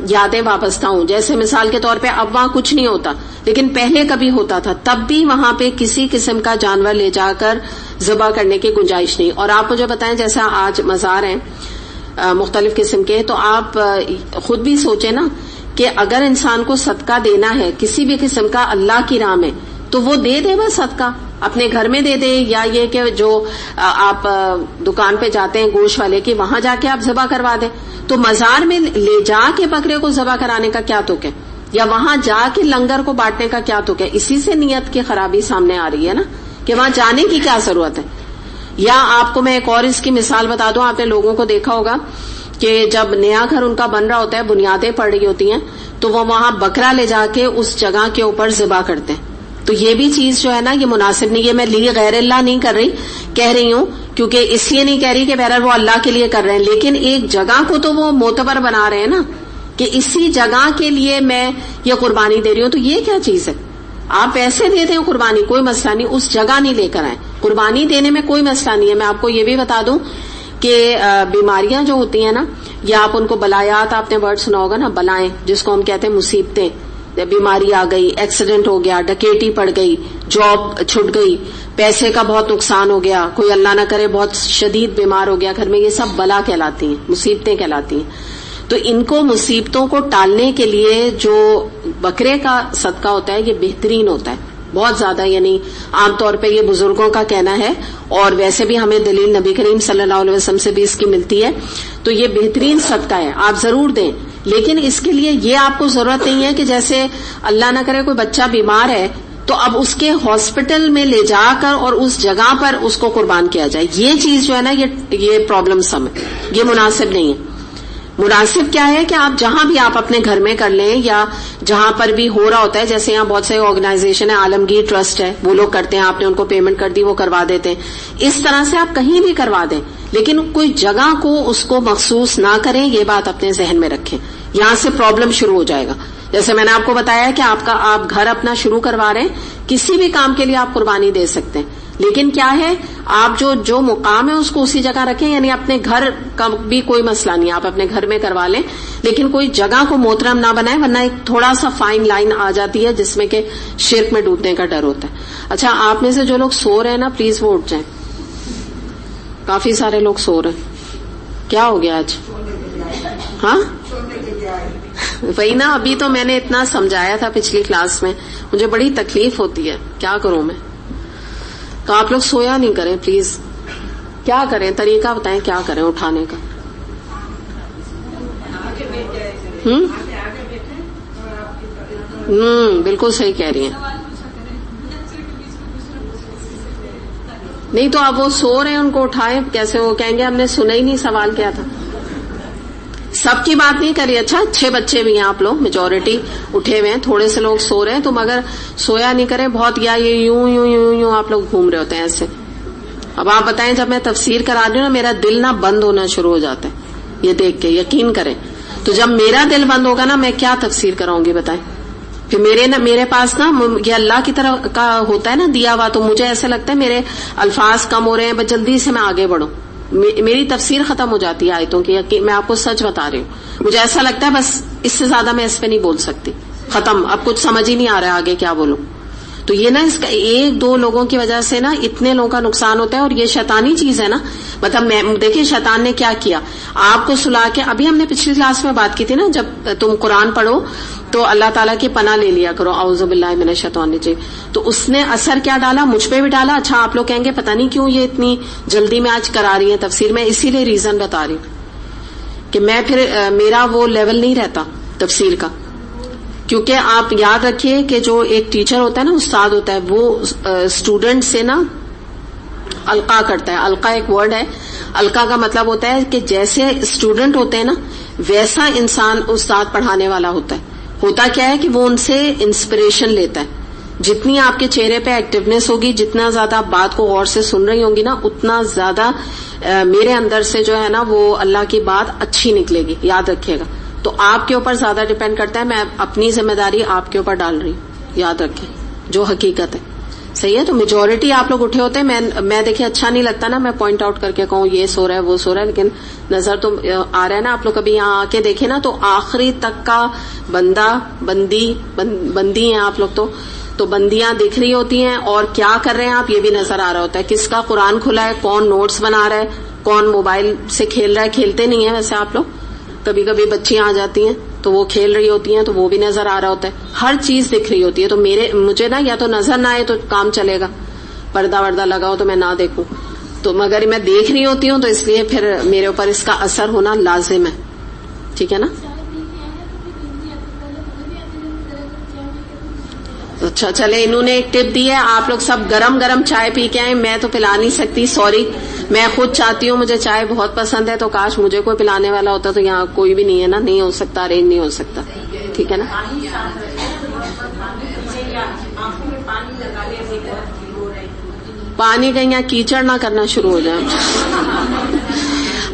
یادیں وابستہ ہوں. جیسے مثال کے طور پہ اب وہاں کچھ نہیں ہوتا لیکن پہلے کبھی ہوتا تھا, تب بھی وہاں پہ کسی قسم کا جانور لے جا کر ذبح کرنے کی گنجائش نہیں. اور آپ مجھے بتائیں جیسا آج مزار ہیں مختلف قسم کے, تو آپ خود بھی سوچیں نا کہ اگر انسان کو صدقہ دینا ہے کسی بھی قسم کا اللہ کی راہ میں تو وہ دے دے بس صدقہ, اپنے گھر میں دے دے, یا یہ کہ جو آپ دکان پہ جاتے ہیں گوشت والے کی وہاں جا کے آپ ذبح کروا دیں. تو مزار میں لے جا کے بکرے کو ذبح کرانے کا کیا تک ہے, یا وہاں جا کے لنگر کو بانٹنے کا کیا تک ہے؟ اسی سے نیت کی خرابی سامنے آ رہی ہے نا کہ وہاں جانے کی کیا ضرورت ہے. یا آپ کو میں ایک اور اس کی مثال بتا دوں. آپ نے لوگوں کو دیکھا ہوگا کہ جب نیا گھر ان کا بن رہا ہوتا ہے, بنیادیں پڑ رہی ہوتی ہیں, تو وہ وہاں بکرا لے جا کے اس جگہ کے اوپر ذبح کرتے ہیں. تو یہ بھی چیز جو ہے نا یہ مناسب نہیں. یہ میں غیر اللہ نہیں کر رہی, کہہ رہی ہوں کیونکہ اس لیے نہیں کہہ رہی کہ بہرحال وہ اللہ کے لیے کر رہے ہیں, لیکن ایک جگہ کو تو وہ معتبر بنا رہے ہیں نا کہ اسی جگہ کے لیے میں یہ قربانی دے رہی ہوں. تو یہ کیا چیز ہے؟ آپ پیسے دے دیں قربانی, کوئی مسئلہ نہیں, اس جگہ نہیں لے کر آئیں. قربانی دینے میں کوئی مسئلہ نہیں ہے. میں آپ کو یہ بھی بتا دوں کہ بیماریاں جو ہوتی ہیں نا, یا آپ ان کو بلایات, آپ نے ورڈ سنا ہوگا نا, بلائیں جس کو ہم کہتے ہیں مصیبتیں, بیماری آ گئی, ایکسیڈنٹ ہو گیا, ڈکیٹی پڑ گئی, جاب چھٹ گئی, پیسے کا بہت نقصان ہو گیا, کوئی اللہ نہ کرے بہت شدید بیمار ہو گیا گھر میں, یہ سب بلا کہلاتی ہیں, مصیبتیں کہلاتی ہیں. تو ان کو مصیبتوں کو ٹالنے کے لیے جو بکرے کا صدقہ ہوتا ہے یہ بہترین ہوتا ہے بہت زیادہ. یعنی عام طور پہ یہ بزرگوں کا کہنا ہے, اور ویسے بھی ہمیں دلیل نبی کریم صلی اللہ علیہ وسلم سے بھی اس کی ملتی ہے. تو یہ بہترین صدقہ ہے, آپ ضرور دیں. لیکن اس کے لیے یہ آپ کو ضرورت نہیں ہے کہ جیسے اللہ نہ کرے کوئی بچہ بیمار ہے تو اب اس کے ہاسپٹل میں لے جا کر اور اس جگہ پر اس کو قربان کیا جائے. یہ چیز جو ہے نا یہ پرابلم سم ہے, یہ مناسب نہیں ہے. مناسب کیا ہے کہ آپ جہاں بھی آپ اپنے گھر میں کر لیں, یا جہاں پر بھی ہو رہا ہوتا ہے. جیسے یہاں بہت سے آرگنائزیشن ہے, عالمگیر ٹرسٹ ہے, وہ لوگ کرتے ہیں, آپ نے ان کو پیمنٹ کر دی وہ کروا دیتے ہیں. اس طرح سے آپ کہیں بھی کروا دیں, لیکن کوئی جگہ کو اس کو مخصوص نہ کریں. یہ بات اپنے ذہن میں رکھیں, یہاں سے پرابلم شروع ہو جائے گا. جیسے میں نے آپ کو بتایا کہ آپ گھر اپنا شروع کروا رہے ہیں, کسی بھی کام کے لیے آپ قربانی دے سکتے ہیں, لیکن کیا ہے آپ جو مقام ہے اس کو اسی جگہ رکھیں. یعنی اپنے گھر کا بھی کوئی مسئلہ نہیں, آپ اپنے گھر میں کروا لیں, لیکن کوئی جگہ کو محترم نہ بنائیں, ورنہ ایک تھوڑا سا فائن لائن آ جاتی ہے جس میں کہ شرک میں ڈوبنے کا ڈر ہوتا ہے. اچھا, آپ میں سے جو لوگ سو رہے ہیں نا پلیز وہ اٹھ جائیں. کافی سارے لوگ سو رہے ہیں, کیا ہو گیا آج؟ ہاں وہی نا, ابھی تو میں نے اتنا سمجھایا تھا پچھلی کلاس میں, مجھے بڑی تکلیف ہوتی ہے, کیا کروں میں. تو آپ لوگ سویا نہیں کریں پلیز. کیا کریں, طریقہ بتائیں کیا کریں اٹھانے کا. بالکل صحیح کہہ رہی ہیں. نہیں تو اب وہ سو رہے ہیں, ان کو اٹھائیں. کیسے وہ کہیں گے ہم نے سنا ہی نہیں سوال کیا تھا. سب کی بات نہیں کری. اچھا, اچھے بچے بھی ہیں آپ لوگ, میجورٹی اٹھے ہوئے ہیں, تھوڑے سے لوگ سو رہے ہیں. تو مگر سویا نہیں کریں بہت, یا یہ یوں یوں یوں یوں آپ لوگ گھوم رہے ہوتے ہیں ایسے. اب آپ بتائیں, جب میں تفسیر کرا رہی ہوں نا میرا دل نہ بند ہونا شروع ہو جاتا ہے, یہ دیکھ کے یقین کریں. تو جب میرا دل بند ہوگا نا میں کیا تفسیر کراؤں گی بتائیں. پھر میرے پاس نا یہ اللہ کی طرف کا ہوتا ہے نا دیا ہوا, تو مجھے ایسا لگتا ہے میرے الفاظ کم ہو رہے ہیں, بس جلدی سے میں آگے بڑھوں. میری تفسیر ختم ہو جاتی ہے آیتوں کی, میں آپ کو سچ بتا رہی ہوں. مجھے ایسا لگتا ہے بس اس سے زیادہ میں اس پہ نہیں بول سکتی, ختم, اب کچھ سمجھ ہی نہیں آ رہا ہے آگے کیا بولوں. تو یہ نا اس کا ایک دو لوگوں کی وجہ سے نا اتنے لوگوں کا نقصان ہوتا ہے. اور یہ شیطانی چیز ہے نا, مطلب دیکھیں شیطان نے کیا کیا آپ کو سلا کے. ابھی ہم نے پچھلی کلاس میں بات کی تھی نا, جب تم قرآن پڑھو تو اللہ تعالیٰ کی پناہ لے لیا کرو, اعوذ باللہ من الشیطان الرجیم. تو اس نے اثر کیا ڈالا, مجھ پہ بھی ڈالا. اچھا آپ لوگ کہیں گے پتہ نہیں کیوں یہ اتنی جلدی میں آج کرا رہی ہیں تفسیر. میں اسی لیے ریزن بتا رہی ہوں کہ میں پھر میرا وہ لیول نہیں رہتا تفسیر کا. کیونکہ آپ یاد رکھیے کہ جو ایک ٹیچر ہوتا ہے نا, استاد ہوتا ہے, وہ اسٹوڈنٹ سے نا القا کرتا ہے. القا ایک ورڈ ہے, القا کا مطلب ہوتا ہے کہ جیسے اسٹوڈنٹ ہوتے ہیں نا ویسا انسان استاد پڑھانے والا ہوتا ہے. ہوتا کیا ہے کہ وہ ان سے انسپریشن لیتا ہے. جتنی آپ کے چہرے پہ ایکٹیونیس ہوگی, جتنا زیادہ آپ بات کو غور سے سن رہی ہوں گی نا, اتنا زیادہ میرے اندر سے جو ہے نا وہ اللہ کی بات اچھی نکلے گی. یاد رکھیے گا. تو آپ کے اوپر زیادہ ڈیپینڈ کرتا ہے. میں اپنی ذمہ داری آپ کے اوپر ڈال رہی ہوں, یاد رکھیں جو حقیقت ہے. صحیح ہے. تو میجورٹی آپ لوگ اٹھے ہوتے ہیں. میں دیکھیں اچھا نہیں لگتا نا میں پوائنٹ آؤٹ کر کے کہوں یہ سو رہا ہے وہ سو رہا ہے, لیکن نظر تو آ رہا ہے نا. آپ لوگ کبھی یہاں آ کے دیکھیں نا تو آخری تک کا بندہ بندی ہیں آپ لوگ. تو بندیاں دکھ رہی ہوتی ہیں اور کیا کر رہے ہیں آپ یہ بھی نظر آ رہا ہوتا ہے. کس کا قرآن کھلا ہے, کون نوٹس بنا رہا ہے, کون موبائل سے کھیل رہا ہے. کھیلتے نہیں ہیں ویسے آپ لوگ, کبھی کبھی بچیاں آ جاتی ہیں تو وہ کھیل رہی ہوتی ہیں تو وہ بھی نظر آ رہا ہوتا ہے. ہر چیز دکھ رہی ہوتی ہے. تو مجھے نا یا تو نظر نہ آئے تو کام چلے گا, پردہ وردہ لگاؤ تو میں نہ دیکھوں, تو مگر میں دیکھ رہی ہوتی ہوں تو اس لیے پھر میرے اوپر اس کا اثر ہونا لازم ہے. ٹھیک ہے نا. اچھا چلے, انہوں نے ایک ٹپ دی ہے, آپ لوگ سب گرم گرم چائے پی کے آئیں. میں تو پلا نہیں سکتی, سوری. میں خود چاہتی ہوں, مجھے چائے بہت پسند ہے, تو کاش مجھے کوئی پلانے والا ہوتا. تو یہاں کوئی بھی نہیں ہے نا, نہیں ہو سکتا, ارینج نہیں ہو سکتا. ٹھیک ہے نا. پانی کہیں یہاں کیچڑ نہ کرنا شروع ہو جائے.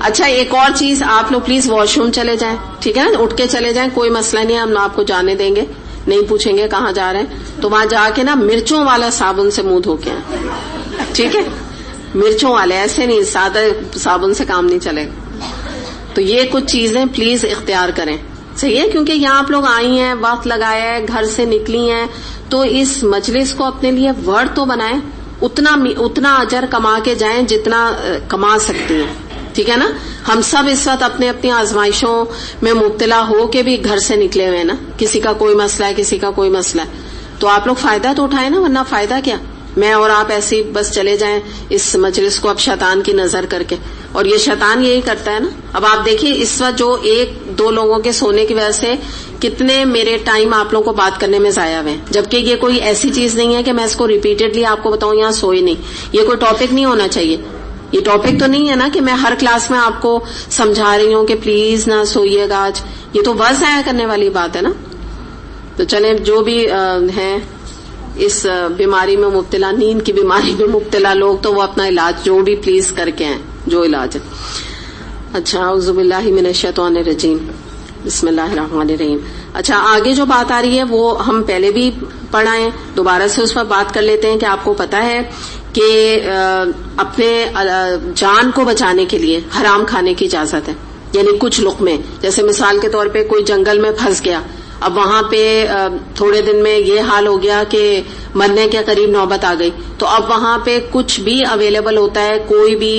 اچھا ایک اور چیز, آپ لوگ پلیز واش روم چلے جائیں. ٹھیک ہے نا, اٹھ کے چلے جائیں, کوئی مسئلہ نہیں ہے, ہم آپ کو جانے دیں گے, نہیں پوچھیں گے کہاں جا رہے ہیں. تو وہاں جا کے نا مرچوں والا صابن سے منہ دھو کے آئیں. ٹھیک ہے, مرچوں والے, ایسے نہیں سادہ صابن سے کام نہیں چلے گا. تو یہ کچھ چیزیں پلیز اختیار کریں. صحیح ہے, کیونکہ یہاں آپ لوگ آئی ہیں, وقت لگایا ہے, گھر سے نکلی ہیں, تو اس مجلس کو اپنے لیے ورڈ تو بنائیں. اتنا اجر کما کے جائیں جتنا کما سکتی ہیں. ٹھیک ہے نا. ہم سب اس وقت اپنی آزمائشوں میں مبتلا ہو کے بھی گھر سے نکلے ہوئے ہیں نا. کسی کا کوئی مسئلہ ہے, کسی کا کوئی مسئلہ ہے, تو آپ لوگ فائدہ تو اٹھائیں نا, ورنہ فائدہ کیا. میں اور آپ ایسے بس چلے جائیں اس مجلس کو اب شیطان کی نظر کر کے. اور یہ شیطان یہی کرتا ہے نا. اب آپ دیکھیے اس وقت جو ایک دو لوگوں کے سونے کی وجہ سے کتنے میرے ٹائم آپ لوگوں کو بات کرنے میں ضائع ہوئے, جبکہ یہ کوئی ایسی چیز نہیں ہے کہ میں اس کو ریپیٹڈلی آپ کو بتاؤں یہاں سوئی نہیں. یہ کوئی ٹاپک نہیں ہونا چاہیے. یہ ٹاپک تو نہیں ہے نا کہ میں ہر کلاس میں آپ کو سمجھا رہی ہوں کہ پلیز نہ سوئیے گا آج. یہ تو وقت ضائع کرنے والی بات ہے نا. تو چلیں, جو بھی ہیں اس بیماری میں مبتلا, نیند کی بیماری میں مبتلا لوگ, تو وہ اپنا علاج جو بھی پلیز کر کے ہیں, جو علاج ہے. اچھا, اعوذ باللہ من الشیطان الرجیم, بسم اللہ الرحمن الرحیم. اچھا آگے جو بات آ رہی ہے وہ ہم پہلے بھی پڑھائیں, دوبارہ سے اس پر بات کر لیتے ہیں کہ آپ کو پتا ہے کہ اپنے جان کو بچانے کے لیے حرام کھانے کی اجازت ہے. یعنی کچھ لقمے, جیسے مثال کے طور پہ کوئی جنگل میں پھنس گیا, اب وہاں پہ تھوڑے دن میں یہ حال ہو گیا کہ مرنے کے قریب نوبت آ گئی, تو اب وہاں پہ کچھ بھی اویلیبل ہوتا ہے, کوئی بھی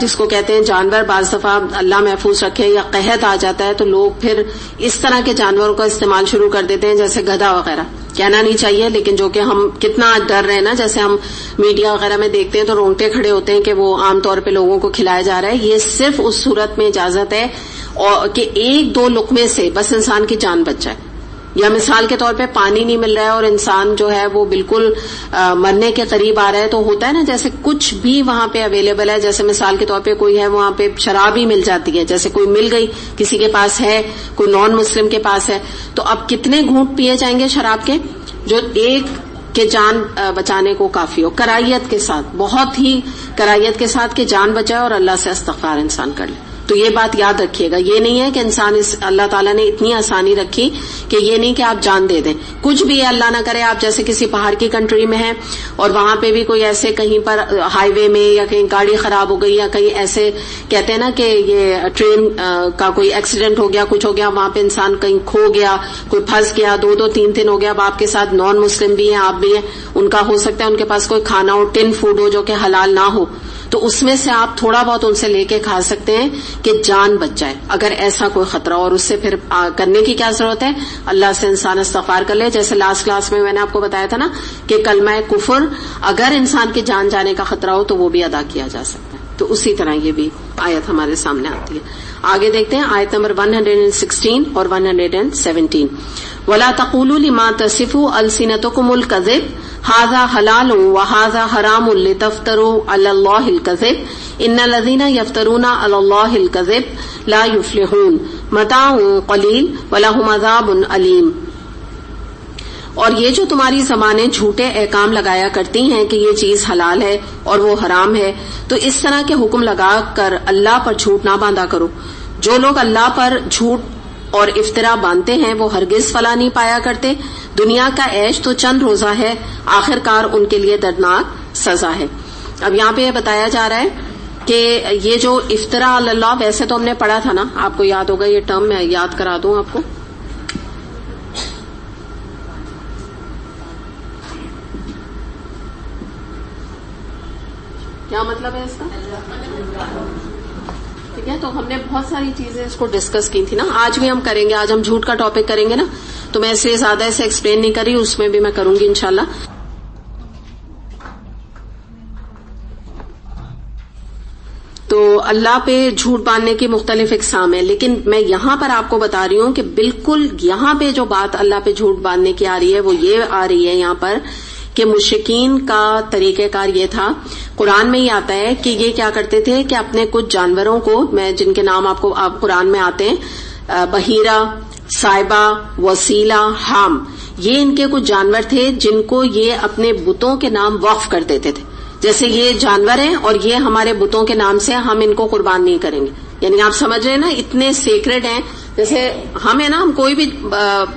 جس کو کہتے ہیں جانور, بعض دفعہ اللہ محفوظ رکھے یا قحط آ جاتا ہے, تو لوگ پھر اس طرح کے جانوروں کا استعمال شروع کر دیتے ہیں, جیسے گدھا وغیرہ. کہنا نہیں چاہیے, لیکن جو کہ ہم کتنا ڈر رہے ہیں نا, جیسے ہم میڈیا وغیرہ میں دیکھتے ہیں تو رونگٹے کھڑے ہوتے ہیں کہ وہ عام طور پہ لوگوں کو کھلایا جا رہا ہے. یہ صرف اس صورت میں اجازت ہے اور کہ ایک دو لقمے سے بس انسان کی جان بچ جائے. یا مثال کے طور پہ پانی نہیں مل رہا ہے اور انسان جو ہے وہ بالکل مرنے کے قریب آ رہا ہے, تو ہوتا ہے نا جیسے کچھ بھی وہاں پہ اویلیبل ہے, جیسے مثال کے طور پہ کوئی ہے وہاں پہ شراب ہی مل جاتی ہے, جیسے کوئی مل گئی کسی کے پاس ہے, کوئی نان مسلم کے پاس ہے, تو اب کتنے گھونٹ پیے جائیں گے شراب کے جو ایک کے جان بچانے کو کافی ہو, کرائیت کے ساتھ, بہت ہی کرائیت کے ساتھ کہ جان بچائے اور اللہ سے استغفار انسان کر لے. تو تو یہ بات یاد رکھیے گا. یہ نہیں ہے کہ انسان اللہ تعالیٰ نے اتنی آسانی رکھی کہ یہ نہیں کہ آپ جان دے دیں. کچھ بھی اللہ نہ کرے آپ جیسے کسی پہاڑ کی کنٹری میں ہیں اور وہاں پہ بھی کوئی ایسے کہیں پر ہائی وے میں یا کہیں گاڑی خراب ہو گئی یا کہیں ایسے کہتے ہیں نا کہ یہ ٹرین کا کوئی ایکسیڈنٹ ہو گیا, کچھ ہو گیا, وہاں پہ انسان کہیں کھو گیا, کوئی پھنس گیا, 2-3 دن ہو گیا. اب آپ کے ساتھ نان مسلم بھی ہیں, آپ بھی ہیں, ان کا ہو سکتا ہے ان کے پاس کوئی کھانا ہو, ٹن فوڈ ہو جو کہ حلال نہ ہو, تو اس میں سے آپ تھوڑا بہت ان سے لے کے کھا سکتے ہیں کہ جان بچ جائے اگر ایسا کوئی خطرہ. اور اس سے پھر کرنے کی کیا ضرورت ہے, اللہ سے انسان استغفار کر لے. جیسے لاسٹ کلاس میں نے آپ کو بتایا تھا نا کہ کلمہ کفر اگر انسان کی جان جانے کا خطرہ ہو تو وہ بھی ادا کیا جا سکتا ہے. تو اسی طرح یہ بھی آیت ہمارے سامنے آتی ہے. آگے دیکھتے ہیں آیت نمبر 116 اور 117. وَلَا تَقُولُوا لِمَا تَصِفُ أَلْسِنَتُكُمُ الْكَذِبَ هَذَا حَلَالٌ وَهَذَا حَرَامٌ لِتَفْتَرُوا عَلَى اللَّهِ الْكَذِبَ إِنَّ الَّذِينَ يَفْتَرُونَ عَلَى اللَّهِ الْكَذِبَ لَا يُفْلِحُونَ مَتَاعٌ قَلِيلٌ وَلَهُمْ عَذَابٌ أَلِيمٌ. اور یہ جو تمہاری زبانیں جھوٹے احکام لگایا کرتی ہیں کہ یہ چیز حلال ہے اور وہ حرام ہے, تو اس طرح کے حکم لگا کر اللہ پر جھوٹ نہ باندھا کرو. جو لوگ اللہ پر جھوٹ اور افطرا باندھتے ہیں وہ ہرگز فلاح نہیں پایا کرتے. دنیا کا عیش تو چند روزہ ہے, آخر کار ان کے لیے دردناک سزا ہے. اب یہاں پہ یہ بتایا جا رہا ہے کہ یہ جو افطرا اللہ, ویسے تو ہم نے پڑھا تھا نا, آپ کو یاد ہوگا یہ ٹرم, میں یاد کرا دوں آپ کو. کیا مطلب ہے اس کا؟ ٹھیک ہے, تو ہم نے بہت ساری چیزیں اس کو ڈسکس کی تھی نا, آج بھی ہم کریں گے. آج ہم جھوٹ کا ٹاپک کریں گے نا, تو میں اس لیے زیادہ اسے ایکسپلین نہیں کر رہی, اس میں بھی میں کروں گی انشاءاللہ. تو اللہ پہ جھوٹ باندھنے کی مختلف اقسام ہیں, لیکن میں یہاں پر آپ کو بتا رہی ہوں کہ بالکل یہاں پہ جو بات اللہ پہ جھوٹ باندھنے کی آ رہی ہے وہ یہ آ رہی ہے یہاں پر کہ مشرکین کا طریقہ کار یہ تھا. قرآن میں ہی آتا ہے کہ یہ کیا کرتے تھے کہ اپنے کچھ جانوروں کو, میں جن کے نام آپ قرآن میں آتے ہیں, بحیرہ, صائبہ, وسیلہ, حام, یہ ان کے کچھ جانور تھے جن کو یہ اپنے بتوں کے نام وقف کر دیتے تھے. جیسے یہ جانور ہیں اور یہ ہمارے بتوں کے نام سے ہم ان کو قربان نہیں کریں گے. یعنی آپ سمجھ رہے ہیں نا, اتنے سیکرڈ ہیں. جیسے ہم ہے نا, ہم کوئی بھی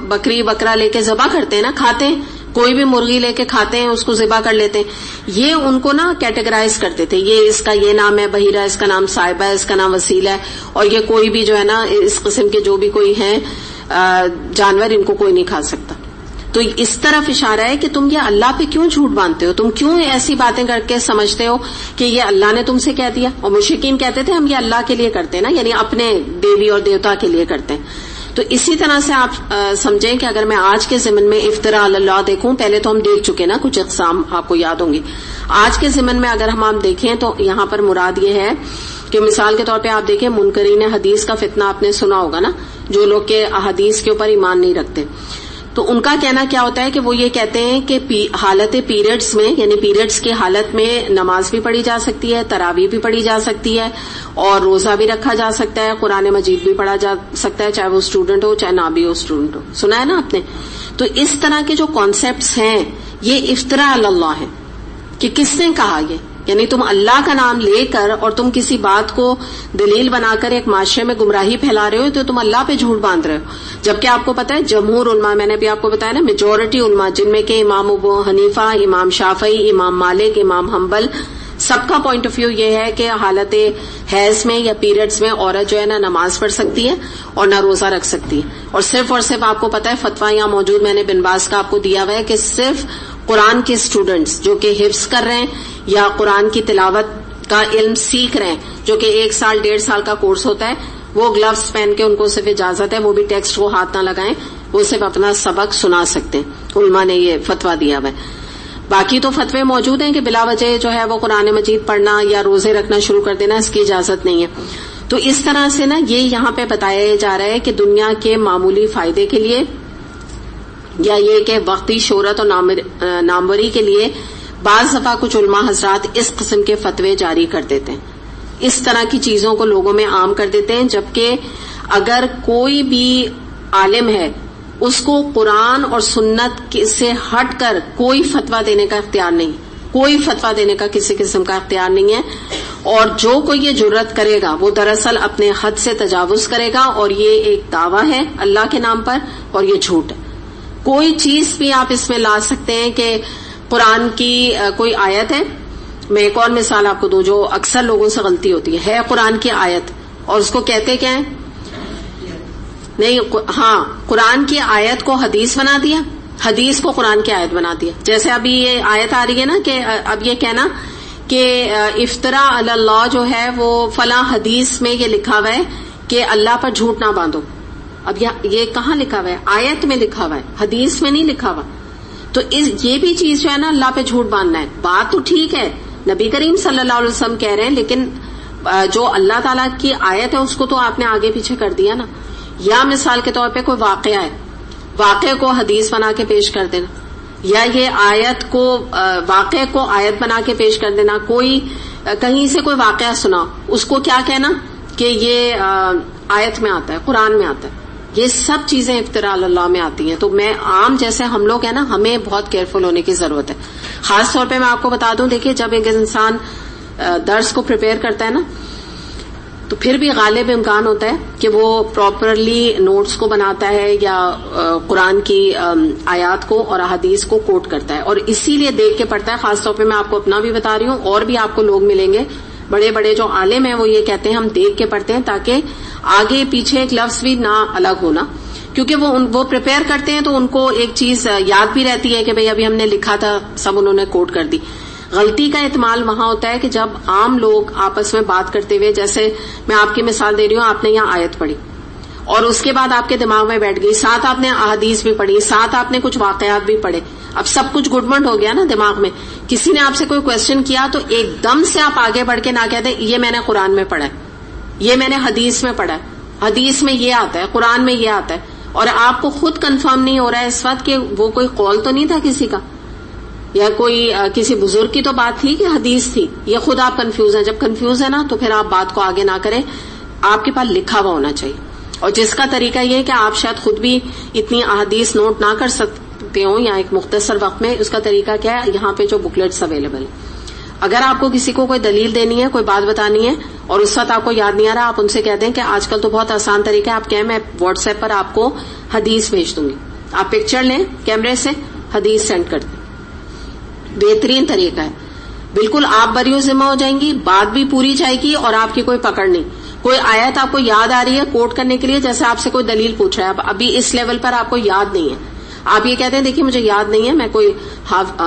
بکری بکرا لے کے ذبح کرتے ہیں نا, کھاتے ہیں, کوئی بھی مرغی لے کے کھاتے ہیں, اس کو ذبح کر لیتے ہیں. یہ ان کو نا کیٹیگرائز کرتے تھے, یہ اس کا یہ نام ہے بحیرہ, اس کا نام صائبہ ہے, اس کا نام وسیلہ ہے, اور یہ کوئی بھی جو ہے نا اس قسم کے جو بھی کوئی ہیں جانور, ان کو کوئی نہیں کھا سکتا. تو اس طرف اشارہ ہے کہ تم یہ اللہ پہ کیوں جھوٹ باندھتے ہو, تم کیوں ایسی باتیں کر کے سمجھتے ہو کہ یہ اللہ نے تم سے کہہ دیا. اور مشرکین کہتے تھے ہم یہ اللہ کے لیے کرتے ہیں نا, یعنی اپنے دیوی اور دیوتا کے لیے کرتے ہیں. تو اسی طرح سے آپ سمجھیں کہ اگر میں آج کے ضمن میں افطرا اللہ دیکھوں, پہلے تو ہم دیکھ چکے نا کچھ اقسام آپ کو یاد ہوں گی. آج کے ضمن میں اگر ہم دیکھیں تو یہاں پر مراد یہ ہے کہ مثال کے طور پہ آپ دیکھیں منکرین حدیث کا فتنہ آپ نے سنا ہوگا نا, جو لوگ کے حدیث کے اوپر ایمان نہیں رکھتے. تو ان کا کہنا کیا ہوتا ہے کہ وہ یہ کہتے ہیں کہ حالت پیریڈز میں, یعنی پیریڈز کی حالت میں نماز بھی پڑھی جا سکتی ہے, تراویح بھی پڑھی جا سکتی ہے, اور روزہ بھی رکھا جا سکتا ہے, قرآن مجید بھی پڑھا جا سکتا ہے, چاہے وہ اسٹوڈنٹ ہو چاہے نہ بھی ہو اسٹوڈنٹ ہو. سنا ہے نا آپ نے. تو اس طرح کے جو کانسیپٹس ہیں یہ افطرا اللہ ہے کہ کس نے کہا یہ, یعنی تم اللہ کا نام لے کر اور تم کسی بات کو دلیل بنا کر ایک معاشرے میں گمراہی پھیلا رہے ہو, تو تم اللہ پہ جھوٹ باندھ رہے ہو. جبکہ آپ کو پتا ہے جمہور علماء, میں نے بھی آپ کو بتایا نا, میجورٹی علماء جن میں کہ امام ابو حنیفہ, امام شافعی, امام مالک, امام حنبل, سب کا پوائنٹ آف ویو یہ ہے کہ حالت حیض میں یا پیریڈز میں عورت جو ہے نہ نماز پڑھ سکتی ہے اور نہ روزہ رکھ سکتی ہے. اور صرف آپ کو پتا ہے فتویٰ یہاں موجود, میں نے بن باز کا آپ کو دیا ہوا ہے کہ صرف قرآن کے اسٹوڈنٹس جو کہ حفظ کر رہے ہیں یا قرآن کی تلاوت کا علم سیکھ رہے ہیں, جو کہ 1 سال 1.5 سال کا کورس ہوتا ہے, وہ گلوز پہن کے ان کو صرف اجازت ہے, وہ بھی ٹیکسٹ کو ہاتھ نہ لگائیں, وہ صرف اپنا سبق سنا سکتے ہیں. علماء نے یہ فتویٰ دیا ہوا ہے. باقی تو فتوے موجود ہیں کہ بلا وجہ جو ہے وہ قرآن مجید پڑھنا یا روزے رکھنا شروع کر دینا, اس کی اجازت نہیں ہے. تو اس طرح سے نا یہ یہاں پہ بتایا جا رہا ہے کہ دنیا کے معمولی فائدے کے لیے یا یہ کہ وقتی شہرت اور ناموری کے لیے بعض دفعہ کچھ علماء حضرات اس قسم کے فتوے جاری کر دیتے ہیں, اس طرح کی چیزوں کو لوگوں میں عام کر دیتے ہیں. جبکہ اگر کوئی بھی عالم ہے اس کو قرآن اور سنت سے ہٹ کر کوئی فتویٰ دینے کا اختیار نہیں, کوئی فتویٰ دینے کا کسی قسم کا اختیار نہیں ہے. اور جو کوئی یہ جرت کرے گا وہ دراصل اپنے حد سے تجاوز کرے گا، اور یہ ایک دعویٰ ہے اللہ کے نام پر، اور یہ جھوٹ ہے۔ کوئی چیز بھی آپ اس میں لا سکتے ہیں کہ قرآن کی کوئی آیت ہے، میں ایک اور مثال آپ کو دوں جو اکثر لوگوں سے غلطی ہوتی ہے قرآن کی آیت، اور اس کو کہتے کیا ہے؟ نہیں، ہاں، قرآن کی آیت کو حدیث بنا دیا، حدیث کو قرآن کی آیت بنا دیا۔ جیسے ابھی یہ آیت آ رہی ہے نا کہ اب یہ کہنا کہ افطرا علی اللہ جو ہے وہ فلاں حدیث میں یہ لکھا ہوا ہے کہ اللہ پر جھوٹ نہ باندھو۔ اب یہ کہاں لکھا ہوا ہے؟ آیت میں لکھا ہوا ہے، حدیث میں نہیں لکھا ہوا۔ تو یہ بھی چیز جو ہے نا اللہ پہ جھوٹ باندھنا ہے۔ بات تو ٹھیک ہے، نبی کریم صلی اللہ علیہ وسلم کہہ رہے ہیں، لیکن جو اللہ تعالیٰ کی آیت ہے اس کو تو آپ نے آگے پیچھے کر دیا نا۔ یا مثال کے طور پہ کوئی واقعہ ہے، واقعے کو حدیث بنا کے پیش کر دینا، یا یہ آیت کو واقعے کو آیت بنا کے پیش کر دینا۔ کوئی کہیں سے کوئی واقعہ سنا، اس کو کیا کہنا کہ یہ آیت میں آتا ہے، قرآن میں آتا ہے۔ یہ سب چیزیں افتراء علی اللہ میں آتی ہیں۔ تو میں عام جیسے ہم لوگ ہیں نا، ہمیں بہت کیئرفل ہونے کی ضرورت ہے۔ خاص طور پہ میں آپ کو بتا دوں، دیکھیے جب ایک انسان درس کو پریپیئر کرتا ہے نا، تو پھر بھی غالب امکان ہوتا ہے کہ وہ پراپرلی نوٹس کو بناتا ہے یا قرآن کی آیات کو اور احادیث کو کوٹ کرتا ہے، اور اسی لیے دیکھ کے پڑھتا ہے۔ خاص طور پہ میں آپ کو اپنا بھی بتا رہی ہوں، اور بھی آپ کو لوگ ملیں گے بڑے بڑے جو عالم ہیں، وہ یہ کہتے ہیں ہم دیکھ کے پڑھتے ہیں تاکہ آگے پیچھے ایک لفظ بھی نہ الگ ہونا، کیونکہ وہ پریپیئر کرتے ہیں تو ان کو ایک چیز یاد بھی رہتی ہے کہ بھئی ابھی ہم نے لکھا تھا، سب انہوں نے کوٹ کر دی۔ غلطی کا احتمال وہاں ہوتا ہے کہ جب عام لوگ آپس میں بات کرتے ہوئے، جیسے میں آپ کی مثال دے رہی ہوں، آپ نے یہاں آیت پڑھی اور اس کے بعد آپ کے دماغ میں بیٹھ گئی، ساتھ آپ نے احادیث بھی پڑھی، ساتھ آپ نے کچھ واقعات بھی پڑھے، اب سب کچھ گڈمنڈ ہو گیا نا دماغ میں۔ کسی نے آپ سے کوئی کوشچن کیا تو ایک دم سے آپ آگے بڑھ کے نہ کہہ دیں یہ میں نے قرآن میں پڑھا ہے، یہ میں نے حدیث میں پڑھا ہے، حدیث میں یہ آتا ہے، قرآن میں یہ آتا ہے، اور آپ کو خود کنفرم نہیں ہو رہا ہے اس وقت کہ وہ کوئی قول تو نہیں تھا کسی کا، یا کوئی کسی بزرگ کی تو بات تھی کہ حدیث تھی، یہ خود آپ کنفیوز ہیں۔ جب کنفیوز ہے نا تو پھر آپ بات کو آگے نہ کریں، آپ کے پاس لکھا ہوا ہونا چاہیے۔ اور جس کا طریقہ یہ ہے کہ آپ شاید خود بھی اتنی احادیث نوٹ نہ کر سکتے ہوں یا ایک مختصر وقت میں، اس کا طریقہ کیا ہے؟ یہاں پہ جو بکلیٹس اویلیبل ہیں، اگر آپ کو کسی کو کوئی دلیل دینی ہے، کوئی بات بتانی ہے، اور اس وقت آپ کو یاد نہیں آ رہا، آپ ان سے کہہ دیں کہ آج کل تو بہت آسان طریقہ ہے، آپ کہیں میں واٹس ایپ پر آپ کو حدیث بھیج دوں گی، آپ پکچر لیں کیمرے سے، حدیث سینڈ کر دیں۔ بہترین طریقہ ہے، بالکل آپ بری ذمہ ہو جائیں گی، بات بھی پوری جائے گی، اور آپ کی کوئی پکڑ نہیں۔ کوئی آیت آپ کو یاد آ رہی ہے کوٹ کرنے کے لیے، جیسے آپ سے کوئی دلیل پوچھ رہا ہے، ابھی اس لیول پر آپ کو یاد نہیں ہے، آپ یہ کہتے ہیں دیکھیے مجھے یاد نہیں ہے،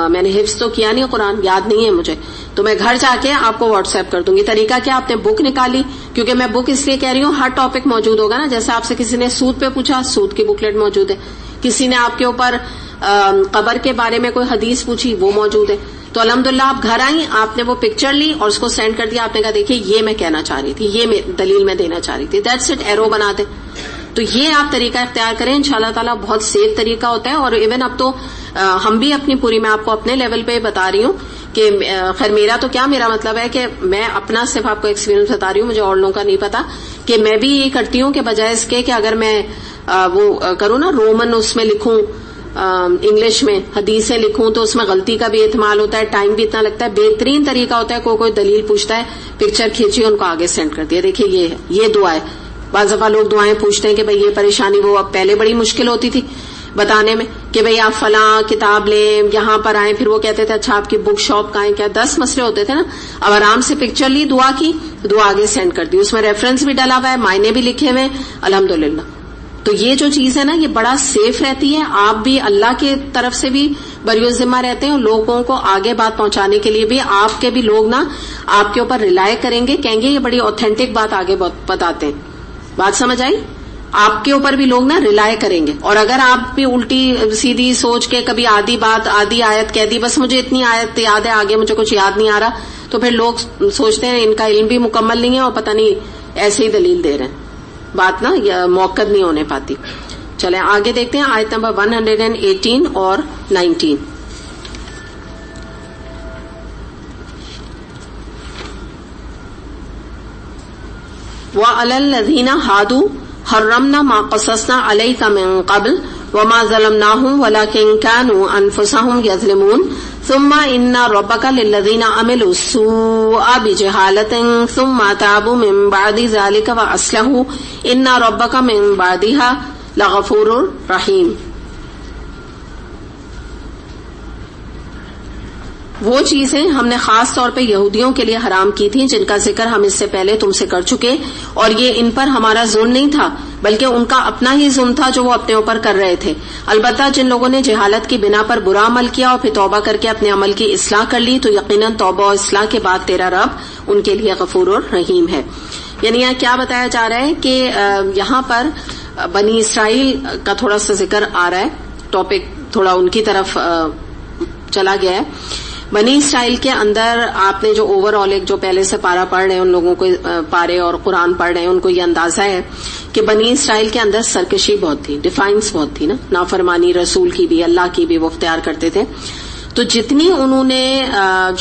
میں نے حفظ تو کیا نہیں قرآن، یاد نہیں ہے مجھے، تو میں گھر جا کے آپ کو واٹس ایپ کر دوں گی۔ طریقہ کیا؟ آپ نے بک نکالی، کیونکہ میں بک اس لیے کہہ رہی ہوں ہر ٹاپک موجود ہوگا نا، جیسے آپ سے کسی نے سود پہ پوچھا، سود کی بکلیٹ موجود ہے، کسی نے آپ کے اوپر قبر کے بارے میں کوئی حدیث پوچھی، وہ موجود ہے۔ تو الحمدللہ آپ گھر آئیں، آپ نے وہ پکچر لی اور اس کو سینڈ کر دیا، آپ نے کہا دیکھیے یہ میں کہنا چاہ رہی تھی، یہ دلیل میں دینا چاہ رہی تھی، دیٹس اٹ، ایرو بنا دیں۔ تو یہ آپ طریقہ اختیار کریں، انشاءاللہ تعالیٰ بہت سیف طریقہ ہوتا ہے۔ اور ایون اب تو ہم بھی اپنی پوری، میں آپ کو اپنے لیول پہ بتا رہی ہوں کہ خیر میرا تو کیا، میرا مطلب ہے کہ میں اپنا صرف آپ کو ایکسپیرینس بتا رہی ہوں، مجھے اور لوگوں کا نہیں پتا، کہ میں بھی یہ کرتی ہوں کہ بجائے اس کے کہ اگر میں وہ کروں نا رومن اس میں لکھوں، انگلش میں حدیثیں لکھوں، تو اس میں غلطی کا بھی احتمال ہوتا ہے، ٹائم بھی اتنا لگتا ہے۔ بہترین طریقہ ہوتا ہے کوئی دلیل پوچھتا ہے، پکچر کھینچی ان کو آگے سینڈ کر دیا، دیکھیے یہ ہے، یہ دعا ہے۔ بعض دفعہ لوگ دعائیں پوچھتے ہیں کہ بھئی یہ پریشانی، وہ اب پہلے بڑی مشکل ہوتی تھی بتانے میں کہ بھئی آپ فلاں کتاب لیں، یہاں پر آئیں، پھر وہ کہتے تھے اچھا آپ کی بک شاپ کہاں ہے، کیا 10 مسئلے ہوتے تھے نا۔ اب آرام سے پکچر لی، دعا کی، دعا آگے سینڈ کر دی، اس میں ریفرنس بھی ڈلا ہوا ہے، معنی بھی لکھے ہوئے، الحمدللہ۔ تو یہ جو چیز ہے نا یہ بڑا سیف رہتی ہے، آپ بھی اللہ کی طرف سے بھی بری ذمہ رہتے ہیں، اور لوگوں کو آگے بات پہنچانے کے لیے بھی آپ کے بھی لوگ نا آپ کے اوپر ریلائی کریں گے، کہیں گے یہ بڑی اوتھینٹک بات آگے بتاتے ہیں۔ بات سمجھ آئی؟ آپ کے اوپر بھی لوگ نا ریلائی کریں گے۔ اور اگر آپ بھی الٹی سیدھی سوچ کے کبھی آدھی بات آدھی آیت کہہ دی، بس مجھے اتنی آیت یاد ہے آگے مجھے کچھ یاد نہیں آ رہا، تو پھر لوگ سوچتے ہیں ان کا علم بھی مکمل نہیں ہے اور پتہ نہیں ایسے ہی دلیل دے رہے ہیں، بات نا موقع نہیں ہونے پاتی۔ چلیں آگے دیکھتے ہیں آیت نمبر 118 اور 19۔ وَعَلَى الَّذِينَ هَادُوا حَرَّمْنَا مَا قَصَصْنَا عَلَيْكَ مِن قَبْلُ وما ظلمناهم ولكن كانوا انفسهم يظلمون ثم ان ربك للذين عملوا السوء بجهالة ثم تابوا من بعد ذلك واصلحوا ان ربك من بعدها لغفور رحیم. وہ چیزیں ہم نے خاص طور پہ یہودیوں کے لیے حرام کی تھیں جن کا ذکر ہم اس سے پہلے تم سے کر چکے، اور یہ ان پر ہمارا ظلم نہیں تھا بلکہ ان کا اپنا ہی ظلم تھا جو وہ اپنے اوپر کر رہے تھے. البتہ جن لوگوں نے جہالت کی بنا پر برا عمل کیا اور پھر توبہ کر کے اپنے عمل کی اصلاح کر لی تو یقیناً توبہ اور اصلاح کے بعد تیرا رب ان کے لیے غفور اور رحیم ہے. یعنی یہاں کیا بتایا جا رہا ہے کہ یہاں پر بنی اسرائیل کا تھوڑا سا ذکر آ رہا ہے، ٹاپک تھوڑا ان کی طرف چلا گیا ہے. بنی اسرائیل کے اندر آپ نے جو اوور آل ایک جو پہلے سے پارا پڑھ رہے ہیں ان لوگوں کو پارے اور قرآن پڑھ رہے ہیں ان کو یہ اندازہ ہے کہ بنی اسرائیل کے اندر سرکشی بہت تھی، ڈیفائنس بہت تھی نا، نافرمانی رسول کی بھی اللہ کی بھی وہ اختیار کرتے تھے. تو جتنی انہوں نے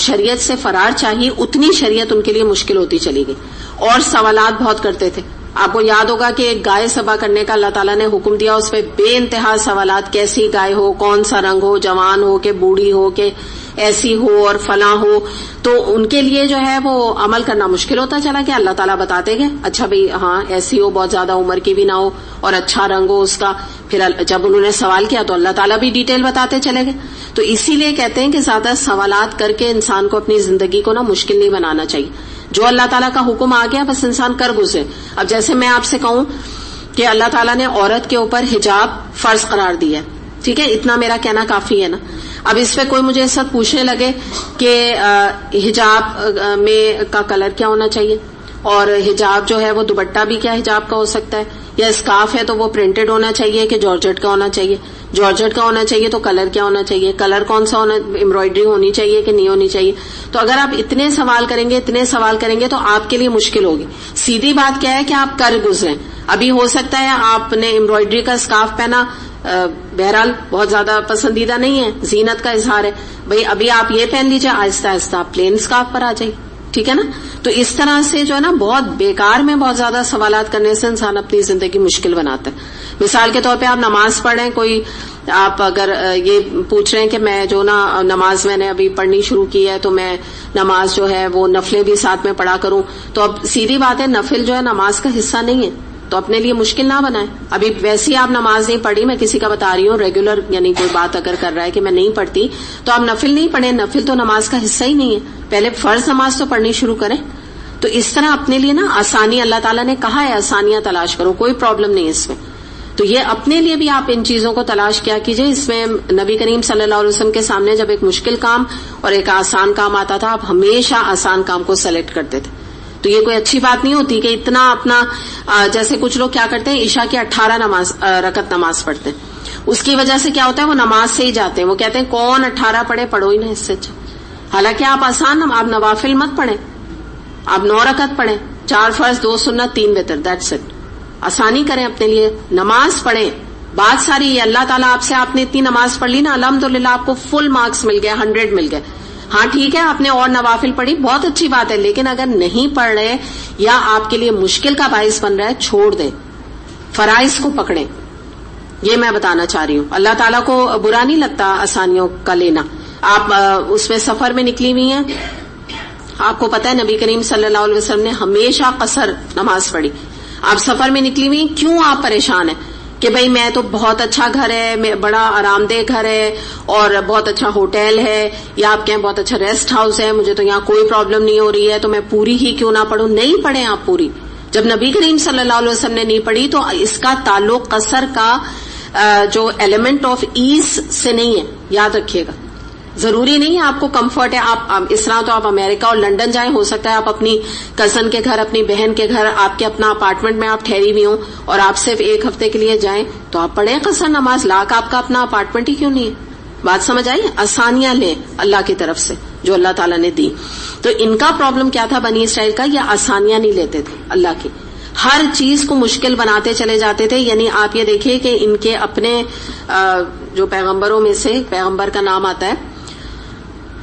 شریعت سے فرار چاہی اتنی شریعت ان کے لیے مشکل ہوتی چلی گئی اور سوالات بہت کرتے تھے. آپ کو یاد ہوگا کہ ایک گائے ذبح کرنے کا اللہ تعالیٰ نے حکم دیا، اس پہ بے انتہا سوالات، کیسی گائے ہو، کون سا رنگ ہو، جوان ہو کہ بوڑھی ہو کہ ایسی ہو اور فلاں ہو. تو ان کے لیے جو ہے وہ عمل کرنا مشکل ہوتا چلا گیا. اللہ تعالیٰ بتاتے گئے اچھا بھئی ہاں ایسی ہو، بہت زیادہ عمر کی بھی نہ ہو اور اچھا رنگ ہو اس کا. پھر جب انہوں نے سوال کیا تو اللہ تعالیٰ بھی ڈیٹیل بتاتے چلے گئے. تو اسی لیے کہتے ہیں کہ زیادہ سوالات کر کے انسان کو اپنی زندگی کو نا مشکل نہیں بنانا چاہیے. جو اللہ تعالیٰ کا حکم آ گیا بس انسان کر گزرے. اب جیسے میں آپ سے کہوں کہ اللہ تعالیٰ نے عورت کے اوپر حجاب فرض قرار دیا ہے، ٹھیک ہے، اتنا میرا کہنا کافی ہے نا. اب اس پہ کوئی مجھے اس وقت پوچھنے لگے کہ حجاب میں کا کلر کیا ہونا چاہیے، اور حجاب جو ہے وہ دوپٹہ بھی کیا حجاب کا ہو سکتا ہے، یا اسکارف ہے تو وہ پرنٹڈ ہونا چاہیے کہ جارجٹ کا ہونا چاہیے، جارجٹ کا ہونا چاہیے تو کلر کیا ہونا چاہیے، کلر کون سا ہونا، امبرائڈری ہونی چاہیے کہ نہیں ہونی چاہیے. تو اگر آپ اتنے سوال کریں گے تو آپ کے لیے مشکل ہوگی. سیدھی بات کیا ہے کہ آپ کر گزریں. ابھی ہو سکتا ہے آپ نے امبرائڈری کا اسکارف پہنا، بہرحال بہت زیادہ پسندیدہ نہیں ہے، زینت کا اظہار ہے، بھئی ابھی آپ یہ پہن لیجئے، آہستہ آہستہ آپ پلین اسکارف پر آ جائیے، ٹھیک ہے نا. تو اس طرح سے جو ہے نا بہت بیکار میں بہت زیادہ سوالات کرنے سے انسان اپنی زندگی مشکل بناتا ہے. مثال کے طور پہ آپ نماز پڑھ رہے ہیں، کوئی آپ اگر یہ پوچھ رہے ہیں کہ میں جو نا نماز میں نے ابھی پڑھنی شروع کی ہے تو میں نماز جو ہے وہ نفلیں بھی ساتھ میں پڑھا کروں، تو اب سیدھی بات ہے نفل جو ہے نماز کا حصہ نہیں ہے، تو اپنے لیے مشکل نہ بنائیں. ابھی ویسی آپ نماز نہیں پڑھی، میں کسی کا بتا رہی ہوں ریگولر، یعنی کوئی بات اگر کر رہا ہے کہ میں نہیں پڑھتی تو آپ نفل نہیں پڑھیں، نفل تو نماز کا حصہ ہی نہیں ہے، پہلے فرض نماز تو پڑھنی شروع کریں. تو اس طرح اپنے لیے نا آسانی، اللہ تعالیٰ نے کہا ہے آسانیاں تلاش کرو، کوئی پرابلم نہیں اس میں. تو یہ اپنے لیے بھی آپ ان چیزوں کو تلاش کیا کیجئے. اس میں نبی کریم صلی اللہ علیہ وسلم کے سامنے جب ایک مشکل کام اور ایک آسان کام آتا تھا، آپ ہمیشہ آسان کام کو سلیکٹ کرتے تھے. تو یہ کوئی اچھی بات نہیں ہوتی کہ اتنا اپنا، جیسے کچھ لوگ کیا کرتے ہیں عشاء کی 18 رکعت نماز پڑھتے ہیں، اس کی وجہ سے کیا ہوتا ہے وہ نماز سے ہی جاتے ہیں. وہ کہتے ہیں کون 18 پڑھے، پڑھو ہی نہیں اس سے اچھا. حالانکہ آپ آپ نوافل مت پڑھیں، آپ 9 رکعت پڑھیں، 4 فرض 2 سنت 3 وتر، دیٹس اٹ. آسانی کریں اپنے لیے، نماز پڑھیں. بات ساری یہ اللہ تعالیٰ آپ نے اتنی نماز پڑھ لی نا، الحمدللہ آپ کو فل مارکس مل گئے، 100 مل گئے. ہاں ٹھیک ہے آپ نے اور نوافل پڑھی، بہت اچھی بات ہے، لیکن اگر نہیں پڑھ رہے یا آپ کے لیے مشکل کا باعث بن رہا ہے چھوڑ دیں، فرائض کو پکڑیں. یہ میں بتانا چاہ رہی ہوں. اللہ تعالیٰ کو برا نہیں لگتا آسانیوں کا لینا. آپ اس میں سفر میں نکلی ہوئی ہیں، آپ کو پتہ ہے نبی کریم صلی اللہ علیہ وسلم نے ہمیشہ قصر نماز پڑھی. آپ سفر میں نکلی ہوئی، کیوں آپ پریشان ہیں کہ بھئی میں تو بہت اچھا گھر ہے، بڑا آرام دہ گھر ہے اور بہت اچھا ہوٹل ہے، یا آپ کہیں بہت اچھا ریسٹ ہاؤس ہے، مجھے تو یہاں کوئی پرابلم نہیں ہو رہی ہے تو میں پوری ہی کیوں نہ پڑھوں. نہیں پڑھیں آپ پوری. جب نبی کریم صلی اللہ علیہ وسلم نے نہیں پڑھی تو اس کا تعلق قصر کا جو ایلیمنٹ آف ایز سے نہیں ہے، یاد رکھیے گا. ضروری نہیں ہے آپ کو کمفرٹ ہے، آپ اس طرح تو آپ امریکہ اور لنڈن جائیں، ہو سکتا ہے آپ اپنی کزن کے گھر، اپنی بہن کے گھر، آپ کے اپنا اپارٹمنٹ میں آپ ٹھہری ہوئی ہوں اور آپ صرف 1 ہفتے کے لیے جائیں تو آپ پڑھیں قصر نماز. لاکھ آپ کا اپنا اپارٹمنٹ ہی کیوں نہیں ہے. بات سمجھ آئی؟ آسانیاں لیں اللہ کی طرف سے جو اللہ تعالیٰ نے دی. تو ان کا پرابلم کیا تھا بنی اسرائیل کا، یہ آسانیاں نہیں لیتے تھے اللہ کی، ہر چیز کو مشکل بناتے چلے جاتے تھے. یعنی آپ یہ دیکھیے کہ ان کے اپنے جو پیغمبروں میں سے پیغمبر کا نام آتا ہے،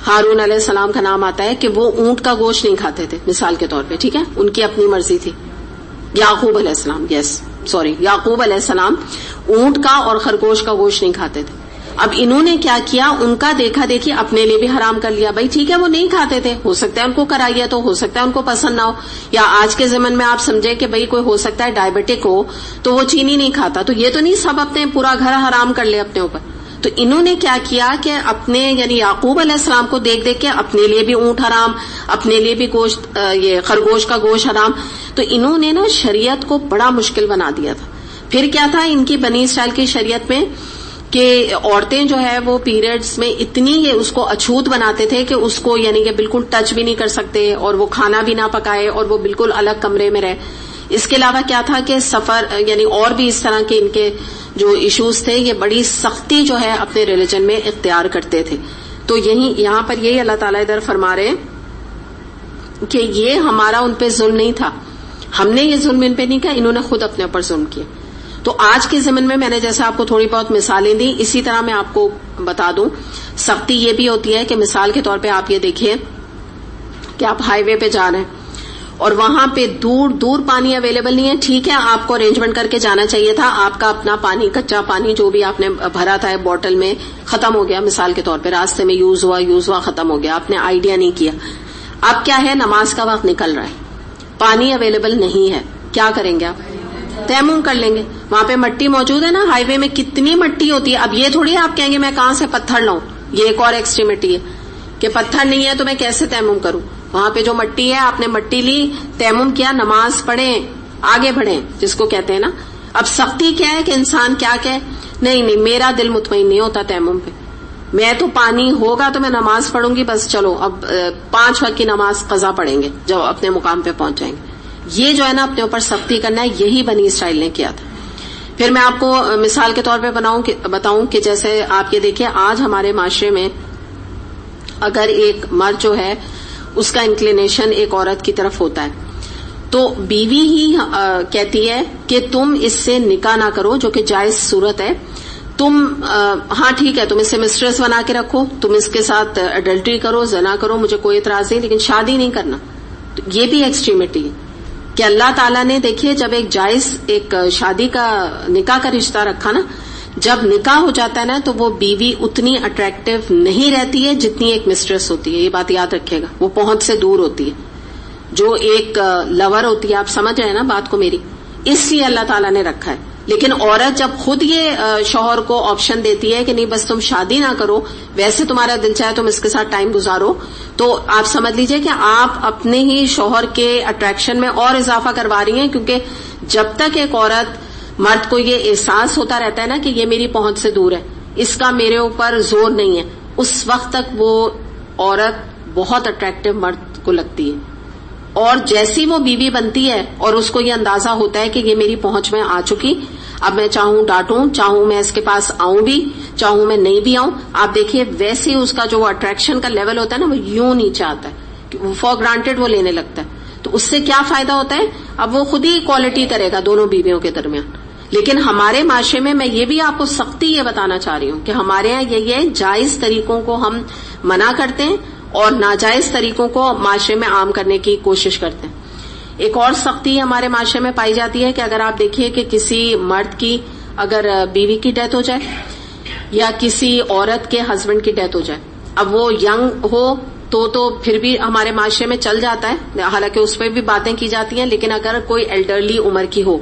ہارون علیہ السلام کا نام آتا ہے کہ وہ اونٹ کا گوشت نہیں کھاتے تھے مثال کے طور پہ، ٹھیک ہے، ان کی اپنی مرضی تھی. یعقوب علیہ السلام، یس، یعقوب علیہ السلام اونٹ کا اور خرگوش کا گوشت نہیں کھاتے تھے. اب انہوں نے کیا کیا, ان کا دیکھا دیکھی اپنے لیے بھی حرام کر لیا. بھائی ٹھیک ہے وہ نہیں کھاتے تھے, ہو سکتا ہے ان کو کراہیت ہو سکتا ہے ان کو پسند نہ ہو, یا آج کے زمن میں آپ سمجھے کہ بھئی کوئی ہو سکتا ہے ڈائبٹک ہو تو وہ چینی نہیں کھاتا, تو یہ تو نہیں سب اپنے پورا گھر حرام کر لے اپنے اوپر. تو انہوں نے کیا کیا کہ اپنے یعنی یعقوب علیہ السلام کو دیکھ دیکھ کے اپنے لیے بھی اونٹ حرام, اپنے لیے بھی گوشت یہ خرگوش کا گوشت حرام. تو انہوں نے نا شریعت کو بڑا مشکل بنا دیا تھا. پھر کیا تھا ان کی بنی اسرائیل کی شریعت میں کہ عورتیں جو ہے وہ پیریڈز میں اتنی یہ اس کو اچھوت بناتے تھے کہ اس کو یعنی کہ بالکل ٹچ بھی نہیں کر سکتے, اور وہ کھانا بھی نہ پکائے, اور وہ بالکل الگ کمرے میں رہے. اس کے علاوہ کیا تھا کہ سفر یعنی اور بھی اس طرح کے ان کے جو ایشوز تھے, یہ بڑی سختی جو ہے اپنے ریلیجن میں اختیار کرتے تھے. تو یہاں پر یہی اللہ تعالیٰ ادھر فرما رہے ہیں کہ یہ ہمارا ان پہ ظلم نہیں تھا, ہم نے یہ ظلم ان پہ نہیں کیا, انہوں نے خود اپنے اوپر ظلم کیا. تو آج کے زمن میں نے جیسے آپ کو تھوڑی بہت مثالیں دی, اسی طرح میں آپ کو بتا دوں سختی یہ بھی ہوتی ہے کہ مثال کے طور پہ آپ یہ دیکھیے کہ آپ ہائی وے پہ جا رہے ہیں اور وہاں پہ دور دور پانی اویلیبل نہیں ہے. ٹھیک ہے آپ کو ارینجمنٹ کر کے جانا چاہیے تھا, آپ کا اپنا پانی کچا پانی جو بھی آپ نے بھرا تھا بوٹل میں ختم ہو گیا, مثال کے طور پہ راستے میں یوز ہوا ختم ہو گیا, آپ نے آئیڈیا نہیں کیا. اب کیا ہے, نماز کا وقت نکل رہا ہے, پانی اویلیبل نہیں ہے, کیا کریں گے آپ؟ تیمم کر لیں گے. وہاں پہ مٹی موجود ہے نا, ہائی وے میں کتنی مٹی ہوتی ہے. اب یہ تھوڑی آپ کہیں گے میں کہاں سے پتھر لاؤں, یہ ایک اور ایکسٹریمٹی ہے کہ پتھر نہیں ہے تو میں کیسے تیمم کروں. وہاں پہ جو مٹی ہے آپ نے مٹی لی, تیمم کیا, نماز پڑھیں, آگے بڑھیں جس کو کہتے ہیں نا. اب سختی کیا ہے کہ انسان کیا کہے, نہیں میرا دل مطمئن نہیں ہوتا تیمم پہ, میں تو پانی ہوگا تو میں نماز پڑھوں گی بس, چلو اب 5 وقت کی نماز قضا پڑھیں گے جب اپنے مقام پہ پہنچ جائیں گے. یہ جو ہے نا اپنے اوپر سختی کرنا ہے, یہی بنی اسرائیل نے کیا تھا. پھر میں آپ کو مثال کے طور پہ بتاؤں کہ جیسے آپ یہ دیکھیں آج ہمارے معاشرے میں اگر ایک مرد جو ہے اس کا انکلینیشن ایک عورت کی طرف ہوتا ہے تو بیوی ہی کہتی ہے کہ تم اس سے نکاح نہ کرو, جو کہ جائز صورت ہے. تم ہاں ٹھیک ہے تم اسے مسٹریس بنا کے رکھو, تم اس کے ساتھ اڈلٹری کرو, زنا کرو, مجھے کوئی اعتراض نہیں, لیکن شادی نہیں کرنا. تو یہ بھی ایکسٹریمٹی ہے کہ اللہ تعالیٰ نے دیکھیے جب ایک جائز ایک شادی کا نکاح کا رشتہ رکھا نا, جب نکاح ہو جاتا ہے نا تو وہ بیوی اتنی اٹریکٹیو نہیں رہتی ہے جتنی ایک مسٹریس ہوتی ہے. یہ بات یاد رکھیے گا, وہ پہنچ سے دور ہوتی ہے. جو ایک لور ہوتی ہے, آپ سمجھ رہے ہیں نا بات کو میری, اس لیے اللہ تعالیٰ نے رکھا ہے. لیکن عورت جب خود یہ شوہر کو آپشن دیتی ہے کہ نہیں بس تم شادی نہ کرو, ویسے تمہارا دل چاہے تم اس کے ساتھ ٹائم گزارو, تو آپ سمجھ لیجئے کہ آپ اپنے ہی شوہر کے اٹریکشن میں اور اضافہ کروا رہی ہیں. کیونکہ جب تک ایک عورت مرد کو یہ احساس ہوتا رہتا ہے نا کہ یہ میری پہنچ سے دور ہے, اس کا میرے اوپر زور نہیں ہے, اس وقت تک وہ عورت بہت اٹریکٹیو مرد کو لگتی ہے. اور جیسی وہ بیوی بنتی ہے اور اس کو یہ اندازہ ہوتا ہے کہ یہ میری پہنچ میں آ چکی, اب میں چاہوں ڈانٹوں, چاہوں میں اس کے پاس آؤں بھی, چاہوں میں نہیں بھی آؤں, آپ دیکھیے ویسے ہی اس کا جو اٹریکشن کا لیول ہوتا ہے نا وہ یوں نیچے آتا ہے, فار گرانٹیڈ وہ لینے لگتا ہے. تو اس سے کیا فائدہ ہوتا ہے, اب وہ خود ہی کوالٹی کرے گا دونوں بیویوں کے درمیان. لیکن ہمارے معاشرے میں یہ بھی آپ کو سختی یہ بتانا چاہ رہی ہوں کہ ہمارے یہاں یہ ہے جائز طریقوں کو ہم منع کرتے ہیں اور ناجائز طریقوں کو معاشرے میں عام کرنے کی کوشش کرتے ہیں. ایک اور سختی ہمارے معاشرے میں پائی جاتی ہے کہ اگر آپ دیکھیے کہ کسی مرد کی اگر بیوی کی ڈیتھ ہو جائے یا کسی عورت کے ہسبینڈ کی ڈیتھ ہو جائے, اب وہ ینگ ہو تو پھر بھی ہمارے معاشرے میں چل جاتا ہے, حالانکہ اس پہ بھی باتیں کی جاتی ہیں. لیکن اگر کوئی ایلڈرلی عمر کی ہو,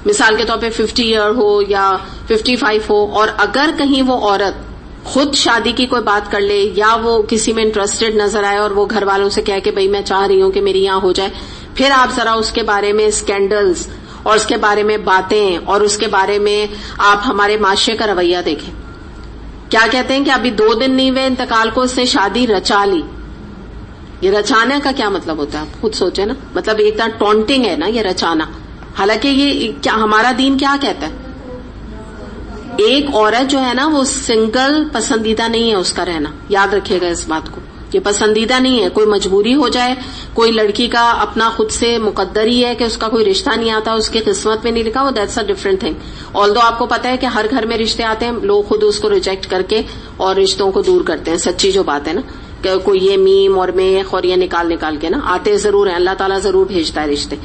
مثال کے طور پہ 50 ایئر ہو یا 55 ہو, اور اگر کہیں وہ عورت خود شادی کی کوئی بات کر لے یا وہ کسی میں انٹرسٹڈ نظر آئے اور وہ گھر والوں سے کہے کہ بھئی میں چاہ رہی ہوں کہ میری یہاں ہو جائے, پھر آپ ذرا اس کے بارے میں اسکینڈلز اور اس کے بارے میں باتیں اور اس کے بارے میں آپ ہمارے معاشرے کا رویہ دیکھیں. کیا کہتے ہیں کہ ابھی 2 دن نہیں ہوئے انتقال کو اس نے شادی رچا لی. یہ رچانے کا کیا مطلب ہوتا ہے, آپ خود سوچیں نا, مطلب ایک طرح ٹونٹنگ ہے نا یہ رچانا. حالانکہ یہ کیا ہمارا دین کیا کہتا ہے, ایک عورت جو ہے نا وہ سنگل پسندیدہ نہیں ہے اس کا رہنا, یاد رکھیے گا اس بات کو. یہ پسندیدہ نہیں ہے, کوئی مجبوری ہو جائے, کوئی لڑکی کا اپنا خود سے مقدر ہی ہے کہ اس کا کوئی رشتہ نہیں آتا, اس کی قسمت میں نہیں لکھا, وہ دیٹس اے ڈفرنٹ تھنگ. آلدو آپ کو پتا ہے کہ ہر گھر میں رشتے آتے ہیں, لوگ خود اس کو ریجیکٹ کر کے اور رشتوں کو دور کرتے ہیں. سچی جو بات ہے نا کوئی یہ میم اور میخ اور یہ نکال کے نا آتے ضرور ہیں, اللہ تعالیٰ ضرور بھیجتا ہے رشتے.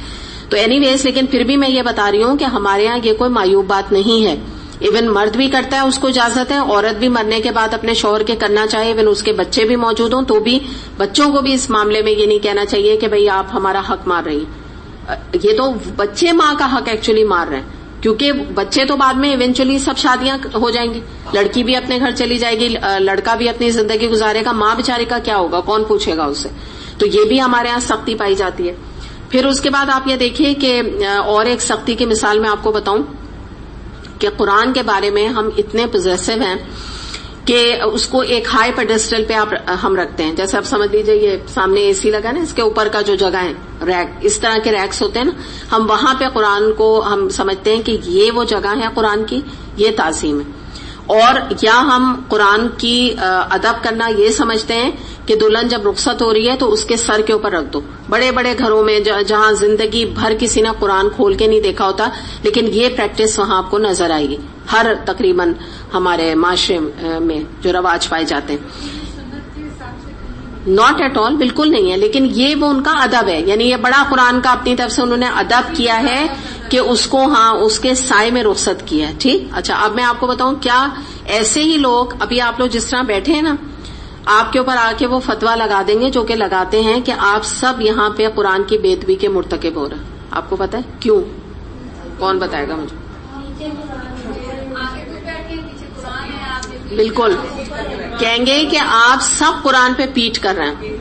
تو اینی ویز، لیکن پھر بھی میں یہ بتا رہی ہوں کہ ہمارے ہاں یہ کوئی معیوب بات نہیں ہے. ایون مرد بھی کرتا ہے، اس کو اجازت ہے. عورت بھی مرنے کے بعد اپنے شوہر کے کرنا چاہے، ایون اس کے بچے بھی موجود ہوں تو بھی بچوں کو بھی اس معاملے میں یہ نہیں کہنا چاہیے کہ بھئی آپ ہمارا حق مار رہی ہیں. یہ تو بچے ماں کا حق ایکچولی مار رہے ہیں، کیونکہ بچے تو بعد میں ایونچولی سب شادیاں ہو جائیں گی، لڑکی بھی اپنے گھر چلی جائے گی، لڑکا بھی اپنی زندگی گزارے گا، ماں بیچاری کا کیا ہوگا، کون پوچھے گا اس سے. تو یہ بھی ہمارے ہاں سختی پائی جاتی ہے. پھر اس کے بعد آپ یہ دیکھیے کہ اور ایک سختی کی مثال میں آپ کو بتاؤں کہ قرآن کے بارے میں ہم اتنے پوزیسو ہیں کہ اس کو ایک ہائی پیڈسٹل پہ ہم رکھتے ہیں. جیسے آپ سمجھ لیجئے یہ سامنے اے سی لگا نا، اس کے اوپر کا جو جگہ ہے ریک، اس طرح کے ریکس ہوتے ہیں نا، ہم وہاں پہ قرآن کو ہم سمجھتے ہیں کہ یہ وہ جگہ ہے قرآن کی، یہ تعظیم ہے. اور یا ہم قرآن کی ادب کرنا یہ سمجھتے ہیں کہ دلہن جب رخصت ہو رہی ہے تو اس کے سر کے اوپر رکھ دو. بڑے بڑے گھروں میں جہاں زندگی بھر کسی نے قرآن کھول کے نہیں دیکھا ہوتا، لیکن یہ پریکٹس وہاں آپ کو نظر آئے گی ہر تقریباً ہمارے معاشرے میں جو رواج پائے جاتے ہیں. ناٹ ایٹ آل، بالکل نہیں ہے، لیکن یہ وہ ان کا ادب ہے. یعنی یہ بڑا قرآن کا اپنی طرف سے انہوں نے ادب کیا ہے کہ اس کو ہاں اس کے سائے میں رخصت کیا ہے. ٹھیک، اچھا اب میں آپ کو بتاؤں، کیا ایسے ہی لوگ ابھی آپ لوگ جس طرح بیٹھے ہیں نا، آپ کے اوپر آ کے وہ فتویٰ لگا دیں گے جو کہ لگاتے ہیں کہ آپ سب یہاں پہ قرآن کی بے ادبی کے مرتکب ہو رہے ہیں. آپ کو پتا ہے کیوں؟ کون بتائے گا مجھے؟ بالکل کہیں گے کہ آپ سب قرآن پہ پیٹ کر رہے ہیں،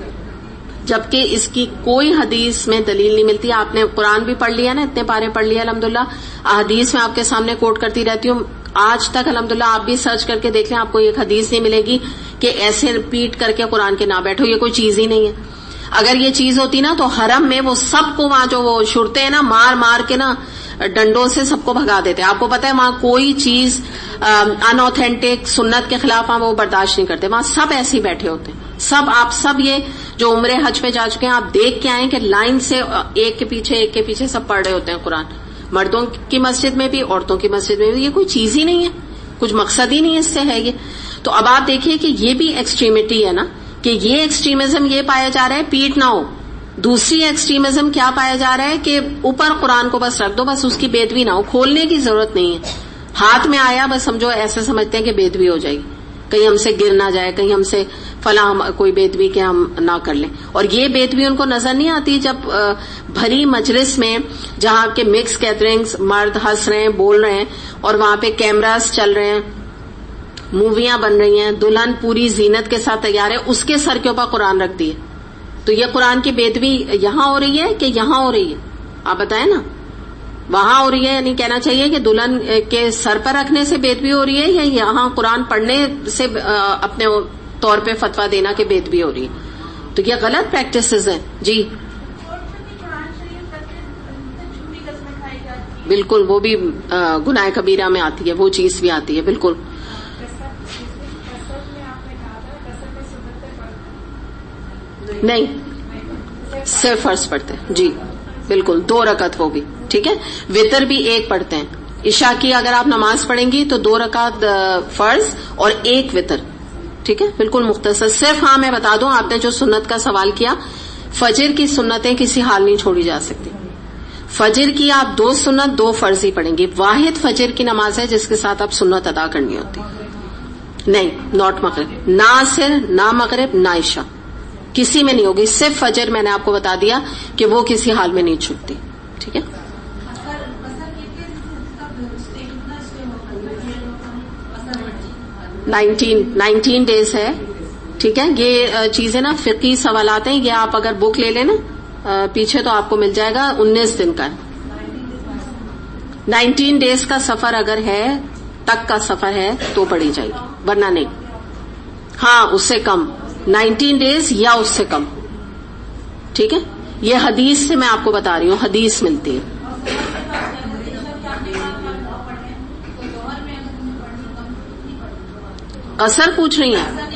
جبکہ اس کی کوئی حدیث میں دلیل نہیں ملتی. آپ نے قرآن بھی پڑھ لیا نا، اتنے پارے پڑھ لیا الحمدللہ، احادیث میں آپ کے سامنے کوٹ کرتی رہتی ہوں. آج تک الحمدللہ آپ بھی سرچ کر کے دیکھ لیں، آپ کو ایک حدیث نہیں ملے گی کہ ایسے پیٹ کر کے قرآن کے نہ بیٹھو. یہ کوئی چیز ہی نہیں ہے. اگر یہ چیز ہوتی نا تو حرم میں وہ سب کو وہاں جو وہ شرطے ہیں نا، مار مار کے نا ڈنڈوں سے سب کو بھگا دیتے. آپ کو پتا ہے وہاں کوئی چیز ان اوتھینٹک سنت کے خلاف وہ برداشت نہیں کرتے. وہاں سب ایسے ہی بیٹھے ہوتے ہیں. سب آپ سب یہ جو عمرے حج پہ جا چکے ہیں آپ دیکھ کے آئیں کہ لائن سے ایک کے پیچھے سب پڑھ رہے ہوتے ہیں قرآن. مردوں کی مسجد میں بھی، عورتوں کی مسجد میں بھی. یہ کوئی چیز ہی نہیں ہے، کچھ مقصد ہی نہیں ہے اس سے ہے یہ. تو اب آپ دیکھیے کہ یہ بھی ایکسٹریمٹی ہے نا، کہ یہ ایکسٹریمزم یہ پایا جا رہا ہے پیٹ نہ ہو. دوسری ایکسٹریمزم کیا پایا جا رہا ہے کہ اوپر قرآن کو بس رکھ دو، بس اس کی بے ادبی نہ ہو، کھولنے کی ضرورت نہیں ہے. ہاتھ میں آیا بس سمجھو ایسے سمجھتے ہیں کہ بے ادبی ہو جائے گی، کہیں ہم سے گر نہ جائے، کہیں ہم سے فلاں کوئی بے ادبی کہ ہم نہ کر لیں. اور یہ بے ادبی ان کو نظر نہیں آتی جب بھری مجلس میں جہاں کے مکس گیدرنگز، مرد ہنس رہے ہیں، بول رہے ہیں، اور وہاں پہ کیمراز چل رہے ہیں، موویاں بن رہی ہیں، دلہن پوری زینت کے ساتھ تیار ہے، اس کے سر کے اوپر قرآن رکھ دیے. تو یہ قرآن کی بے ادبی یہاں ہو رہی ہے کہ یہاں ہو رہی ہے؟ آپ بتائیں نا. وہاں ہو رہی ہے، یعنی کہنا چاہیے کہ دلہن کے سر پر رکھنے سے بے ادبی ہو رہی ہے، یا یہاں قرآن پڑھنے سے اپنے طور پہ فتویٰ دینا کہ بے ادبی ہو رہی ہے؟ تو یہ غلط پریکٹسز ہیں. جی بالکل، وہ بھی گناہ کبیرہ میں آتی ہے، وہ چیز بھی آتی ہے. بالکل نہیں، صرف فرض پڑھتے ہیں. جی بالکل، 2 رکعت ہوگی. ٹھیک ہے، وتر بھی 1 پڑھتے ہیں. عشاء کی اگر آپ نماز پڑھیں گی تو 2 رکعت فرض اور 1 وتر. ٹھیک ہے، بالکل مختصر. صرف ہاں میں بتا دوں، آپ نے جو سنت کا سوال کیا، فجر کی سنتیں کسی حال نہیں چھوڑی جا سکتی. فجر کی آپ 2 سنت 2 فرض ہی پڑھیں گی. واحد فجر کی نماز ہے جس کے ساتھ آپ سنت ادا کرنی ہوتی. نہیں، ناٹ مغرب، نہ عصر، نہ مغرب، نہ عشاء، کسی میں نہیں ہوگی. صرف فجر میں نے آپ کو بتا دیا کہ وہ کسی حال میں نہیں چھوٹتی. ٹھیک ہے، نائنٹین ڈیز ہے. ٹھیک ہے، یہ چیزیں نا فقہی سوالات ہیں، یہ آپ اگر بک لے لیں نا پیچھے تو آپ کو مل جائے گا. 19 دن کا ہے. 19 ڈیز کا سفر اگر ہے، تک کا سفر ہے تو پڑھی جائے گی، ورنہ نہیں. ہاں اس سے کم، 19 ڈیز یا اس سے کم. ٹھیک ہے، یہ حدیث سے میں آپ کو بتا رہی ہوں، حدیث ملتی ہے. قصر پوچھ رہی ہیں؟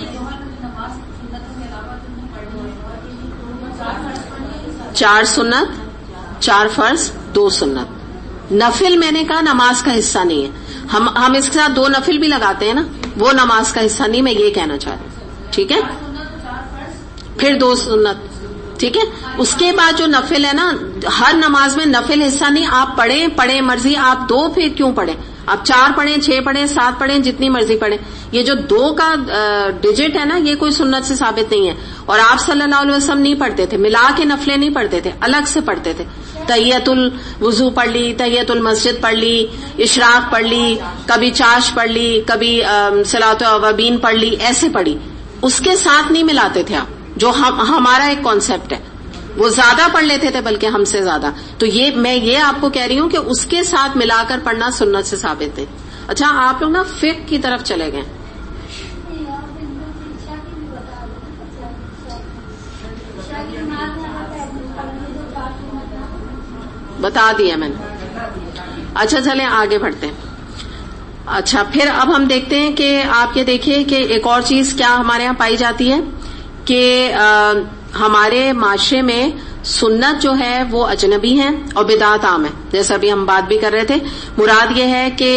4 سنت، 4 فرض، 2 سنت. نفل میں نے کہا نماز کا حصہ نہیں ہے. ہم اس کے ساتھ 2 نفل بھی لگاتے ہیں نا، وہ نماز کا حصہ نہیں، میں یہ کہنا چاہ رہی ہوں. ٹھیک ہے، پھر 2 سنت. ٹھیک ہے. اس کے بعد جو نفل ہے نا، ہر نماز میں نفل حصہ نہیں، آپ پڑھیں مرضی آپ 2 پھر کیوں پڑھیں، آپ 4 پڑھیں، 6 پڑھیں، 7 پڑھیں، جتنی مرضی پڑھیں. یہ جو 2 کا ڈیجٹ ہے نا، یہ کوئی سنت سے ثابت نہیں ہے. اور آپ صلی اللہ علیہ وسلم نہیں پڑھتے تھے، ملا کے نفلیں نہیں پڑھتے تھے، الگ سے پڑھتے تھے. تحیت الوضو پڑھ لی، تحیت المسجد پڑھ لی، اشراق پڑھ لی، کبھی چاش پڑھ لی، کبھی صلاۃ الاوابین پڑھ لی، ایسے پڑھی. اس کے ساتھ نہیں ملاتے تھے آپ، جو ہمارا ایک کانسیپٹ ہے. وہ زیادہ پڑھ لیتے تھے بلکہ ہم سے زیادہ. تو میں یہ آپ کو کہہ رہی ہوں کہ اس کے ساتھ ملا کر پڑھنا سنت سے ثابت ہے. اچھا آپ لوگ نا فقہ کی طرف چلے گئے. بتا دیا میں نے. اچھا چلیں آگے بڑھتے ہیں. اچھا پھر اب ہم دیکھتے ہیں کہ آپ یہ دیکھیے کہ ایک اور چیز کیا ہمارے ہاں پائی جاتی ہے کہ ہمارے معاشرے میں سنت جو ہے وہ اجنبی ہے اور بدعت عام ہے. جیسا ابھی ہم بات بھی کر رہے تھے، مراد یہ ہے کہ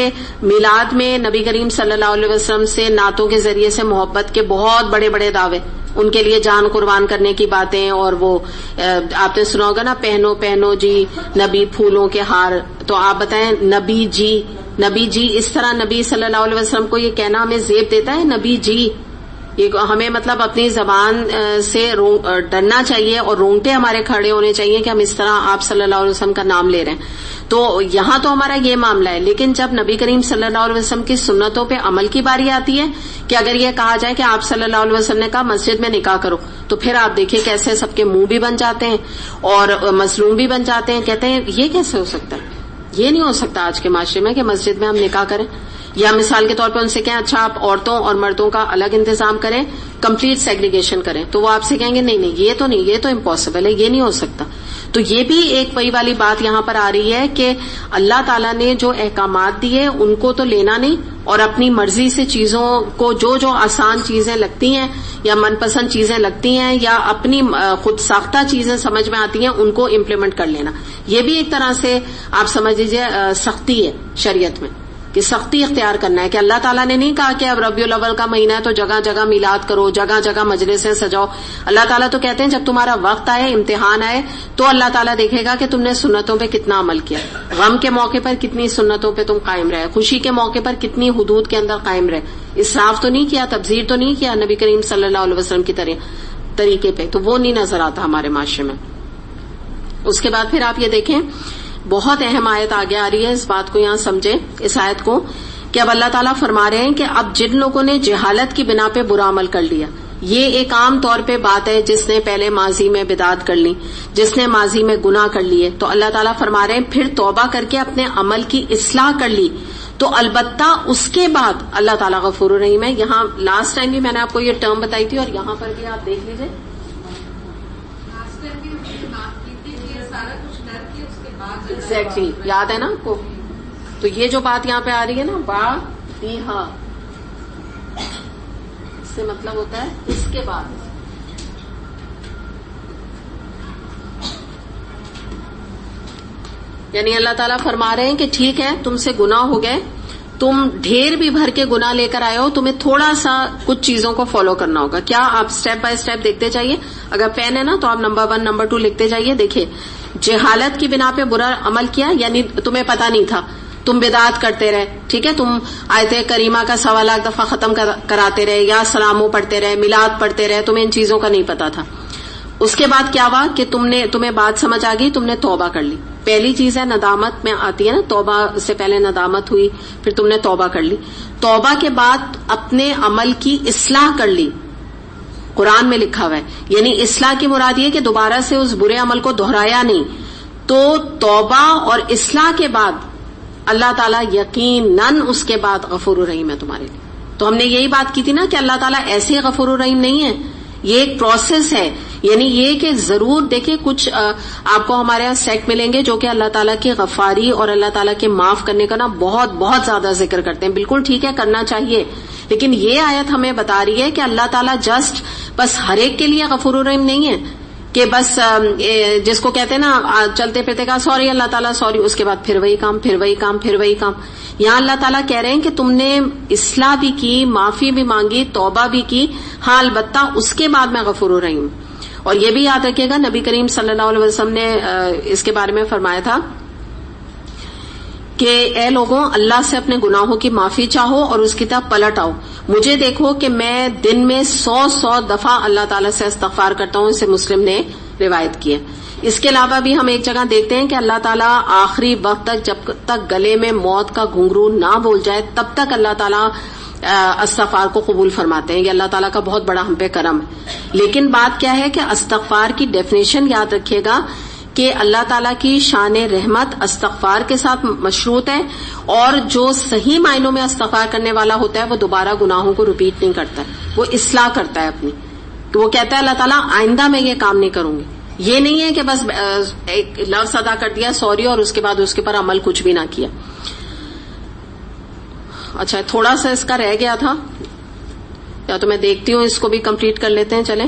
میلاد میں نبی کریم صلی اللہ علیہ وسلم سے نعتوں کے ذریعے سے محبت کے بہت بڑے بڑے دعوے، ان کے لیے جان قربان کرنے کی باتیں. اور وہ آپ نے سنا ہوگا نا، پہنو جی نبی پھولوں کے ہار. تو آپ بتائیں نبی جی اس طرح نبی صلی اللہ علیہ وسلم کو یہ کہنا ہمیں زیب دیتا ہے؟ نبی جی، یہ ہمیں مطلب اپنی زبان سے ڈرنا چاہیے اور رونگٹے ہمارے کھڑے ہونے چاہیے کہ ہم اس طرح آپ صلی اللہ علیہ وسلم کا نام لے رہے ہیں. تو یہاں تو ہمارا یہ معاملہ ہے. لیکن جب نبی کریم صلی اللہ علیہ وسلم کی سنتوں پہ عمل کی باری آتی ہے کہ اگر یہ کہا جائے کہ آپ صلی اللہ علیہ وسلم نے کہا مسجد میں نکاح کرو، تو پھر آپ دیکھیے کیسے سب کے منہ بھی بن جاتے ہیں اور مظلوم بھی بن جاتے ہیں. کہتے ہیں یہ کیسے ہو سکتا ہے، یہ نہیں ہو سکتا آج کے معاشرے میں کہ مسجد میں ہم نکاح کریں. یا مثال کے طور پر ان سے کہیں اچھا آپ عورتوں اور مردوں کا الگ انتظام کریں، کمپلیٹ سیگریگیشن کریں، تو وہ آپ سے کہیں گے نہیں یہ تو نہیں، یہ تو امپاسبل ہے، یہ نہیں ہو سکتا. تو یہ بھی ایک وہی والی بات یہاں پر آ رہی ہے کہ اللہ تعالیٰ نے جو احکامات دیے ان کو تو لینا نہیں، اور اپنی مرضی سے چیزوں کو جو آسان چیزیں لگتی ہیں یا من پسند چیزیں لگتی ہیں یا اپنی خود ساختہ چیزیں سمجھ میں آتی ہیں ان کو امپلیمنٹ کر لینا. یہ بھی ایک طرح سے آپ سمجھ لیجیے سختی ہے شریعت میں، کہ سختی اختیار کرنا ہے. کہ اللہ تعالیٰ نے نہیں کہا کہ اب ربیع الاول کا مہینہ ہے تو جگہ جگہ میلاد کرو، جگہ جگہ مجلسیں سجاؤ. اللہ تعالیٰ تو کہتے ہیں جب تمہارا وقت آئے، امتحان آئے، تو اللہ تعالیٰ دیکھے گا کہ تم نے سنتوں پہ کتنا عمل کیا، غم کے موقع پر کتنی سنتوں پہ تم قائم رہے، خوشی کے موقع پر کتنی حدود کے اندر قائم رہے، اسراف تو نہیں کیا، تبذیر تو نہیں کیا نبی کریم صلی اللہ علیہ وسلم کی طریقے پہ. تو وہ نہیں نظر آتا ہمارے معاشرے میں. اس کے بعد پھر آپ یہ دیکھیں بہت اہم آیت آگے آ رہی ہے، اس بات کو یہاں سمجھیں اس آیت کو، کہ اب اللہ تعالیٰ فرما رہے ہیں کہ اب جن لوگوں نے جہالت کی بنا پہ برا عمل کر لیا، یہ ایک عام طور پہ بات ہے جس نے پہلے ماضی میں بدعت کر لی، جس نے ماضی میں گناہ کر لیے، تو اللہ تعالیٰ فرما رہے ہیں پھر توبہ کر کے اپنے عمل کی اصلاح کر لی تو البتہ اس کے بعد اللہ تعالیٰ غفور الرحیم ہے. یہاں لاسٹ ٹائم بھی میں نے آپ کو یہ ٹرم بتائی تھی اور یہاں پر بھی آپ دیکھ لیجئے، ایگزیکٹلی یاد ہے نا آپ کو. تو یہ جو بات یہاں پہ آ رہی ہے نا بعدیہا، اس سے مطلب ہوتا ہے اس کے بعد. یعنی اللہ تعالیٰ فرما رہے ہیں کہ ٹھیک ہے تم سے گناہ ہو گئے، تم ڈھیر بھی بھر کے گناہ لے کر آئے ہو، تمہیں تھوڑا سا کچھ چیزوں کو فالو کرنا ہوگا. کیا آپ سٹیپ بائی سٹیپ دیکھتے جائیے. اگر پین ہے نا تو آپ نمبر 1 نمبر 2 لکھتے جائیے. دیکھیے جہالت کی بنا پہ برا عمل کیا، یعنی تمہیں پتا نہیں تھا، تم بدعت کرتے رہے، ٹھیک ہے، تم آیت کریمہ کا 1.25 لاکھ دفعہ ختم کراتے رہے یا سلاموں پڑھتے رہے، میلاد پڑھتے رہے، تمہیں ان چیزوں کا نہیں پتا تھا. اس کے بعد کیا ہوا کہ تمہیں بات سمجھ آ گئی، تم نے توبہ کر لی. پہلی چیز ہے ندامت میں آتی ہے نا، توبہ سے پہلے ندامت ہوئی، پھر تم نے توبہ کر لی. توبہ کے بعد اپنے عمل کی اصلاح کر لی. قرآن میں لکھا ہوا ہے، یعنی اصلاح کی مراد یہ کہ دوبارہ سے اس برے عمل کو دہرایا نہیں. تو توبہ اور اصلاح کے بعد اللہ تعالیٰ یقیناً اس کے بعد غفور الرحیم ہے تمہارے لیے. تو ہم نے یہی بات کی تھی نا کہ اللہ تعالیٰ ایسے غفور الرحیم نہیں ہے، یہ ایک پروسیس ہے. یعنی یہ کہ ضرور دیکھیں کچھ آپ کو ہمارے یہاں سیکٹ ملیں گے جو کہ اللہ تعالیٰ کی غفاری اور اللہ تعالیٰ کے معاف کرنے کا نا بہت بہت زیادہ ذکر کرتے ہیں. بالکل ٹھیک ہے، کرنا چاہیے، لیکن یہ آیت ہمیں بتا رہی ہے کہ اللہ تعالیٰ جسٹ بس ہر ایک کے لیے غفور الرحیم نہیں ہے کہ بس جس کو کہتے ہیں نا چلتے پھرتے کا سوری اللہ تعالیٰ سوری، اس کے بعد پھر وہی کام پھر وہی کام پھر وہی کام. یہاں اللہ تعالیٰ کہہ رہے ہیں کہ تم نے اصلاح بھی کی، معافی بھی مانگی، توبہ بھی کی، ہاں البتہ اس کے بعد میں غفور الرحیم. اور یہ بھی یاد رکھیے گا نبی کریم صلی اللہ علیہ وسلم نے اس کے بارے میں فرمایا تھا کہ اے لوگوں اللہ سے اپنے گناہوں کی معافی چاہو اور اس کی طرف پلٹ آؤ. مجھے دیکھو کہ میں دن میں 100 دفعہ اللہ تعالیٰ سے استغفار کرتا ہوں. اسے مسلم نے روایت کی ہے. اس کے علاوہ بھی ہم ایک جگہ دیکھتے ہیں کہ اللہ تعالیٰ آخری وقت تک جب تک گلے میں موت کا گھنگرو نہ بول جائے تب تک اللہ تعالیٰ استغفار کو قبول فرماتے ہیں. یہ اللہ تعالیٰ کا بہت بڑا ہم پہ کرم ہے. لیکن بات کیا ہے کہ استغفار کی ڈیفینیشن یاد رکھیے گا کہ اللہ تعالیٰ کی شان رحمت استغفار کے ساتھ مشروط ہے، اور جو صحیح معنوں میں استغفار کرنے والا ہوتا ہے وہ دوبارہ گناہوں کو ریپیٹ نہیں کرتا ہے، وہ اصلاح کرتا ہے اپنی. وہ کہتا ہے اللہ تعالیٰ آئندہ میں یہ کام نہیں کروں گی. یہ نہیں ہے کہ بس ایک لفظ ادا کر دیا سوری اور اس کے بعد اس کے پر عمل کچھ بھی نہ کیا. اچھا تھوڑا سا اس کا رہ گیا تھا، یا تو میں دیکھتی ہوں اس کو بھی کمپلیٹ کر لیتے ہیں. چلیں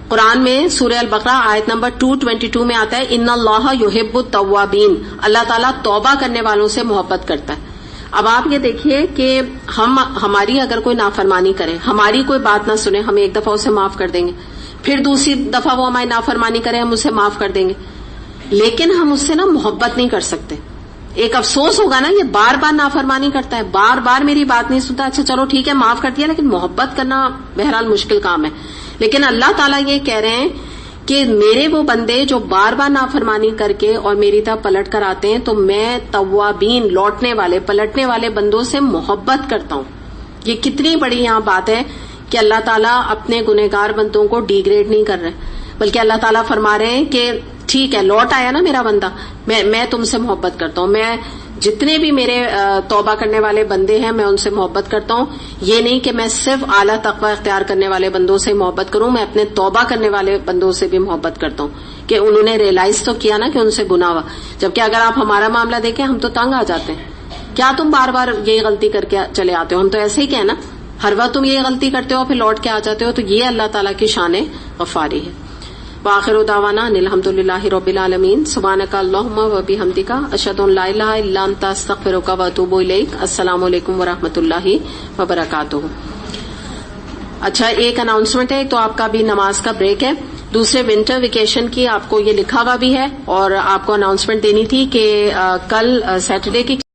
قرآن میں سورہ البقرہ آیت نمبر 222 میں آتا ہے ان اللہ یحب التوابین، اللہ تعالیٰ توبہ کرنے والوں سے محبت کرتا ہے. اب آپ یہ دیکھیے کہ ہماری اگر کوئی نافرمانی کرے، ہماری کوئی بات نہ سنے، ہم ایک دفعہ اسے معاف کر دیں گے، پھر دوسری دفعہ وہ ہماری نافرمانی کرے ہم اسے معاف کر دیں گے، لیکن ہم اس سے محبت نہیں کر سکتے. ایک افسوس ہوگا نا، یہ بار بار نافرمانی کرتا ہے، بار بار میری بات نہیں سنتا، اچھا چلو ٹھیک ہے معاف کر دیا، لیکن محبت کرنا بہرحال مشکل کام ہے. لیکن اللہ تعالیٰ یہ کہہ رہے ہیں کہ میرے وہ بندے جو بار بار نافرمانی کر کے اور میری طرف پلٹ کر آتے ہیں تو میں توابین، لوٹنے والے پلٹنے والے بندوں سے محبت کرتا ہوں. یہ کتنی بڑی یہاں بات ہے کہ اللہ تعالیٰ اپنے گنہگار بندوں کو ڈی گریڈ نہیں کر رہے، بلکہ اللہ تعالیٰ فرما رہے ہیں کہ ٹھیک ہے لوٹ آیا نا میرا بندہ، میں تم سے محبت کرتا ہوں. میں جتنے بھی میرے توبہ کرنے والے بندے ہیں میں ان سے محبت کرتا ہوں. یہ نہیں کہ میں صرف اعلیٰ تقوی اختیار کرنے والے بندوں سے محبت کروں، میں اپنے توبہ کرنے والے بندوں سے بھی محبت کرتا ہوں کہ انہوں نے ریئلائز تو کیا نا کہ ان سے گناہ ہوا. جبکہ اگر آپ ہمارا معاملہ دیکھیں ہم تو تنگ آ جاتے ہیں، کیا تم بار بار یہی غلطی کر کے چلے آتے ہو؟ ہم تو ایسے ہی کہیں نا، ہر وقت تم یہ غلطی کرتے ہو پھر لوٹ کے آ جاتے ہو. تو یہ اللہ تعالیٰ کی شان غفاری ہے. وآخر دعوانا ان الحمد للہ رب العالمین. سبحانک اللہم وبحمدک اشہد ان لا الہ الا انت استغفرک واتوب الیک. السلام علیکم ورحمۃ اللہ وبرکاتہ. اچھا ایک اناؤنسمنٹ ہے، تو آپ کا بھی نماز کا بریک ہے. دوسرے ونٹر ویکیشن کی آپ کو یہ لکھا ہوا بھی ہے، اور آپ کو اناؤنسمنٹ دینی تھی کہ کل سیٹرڈے کی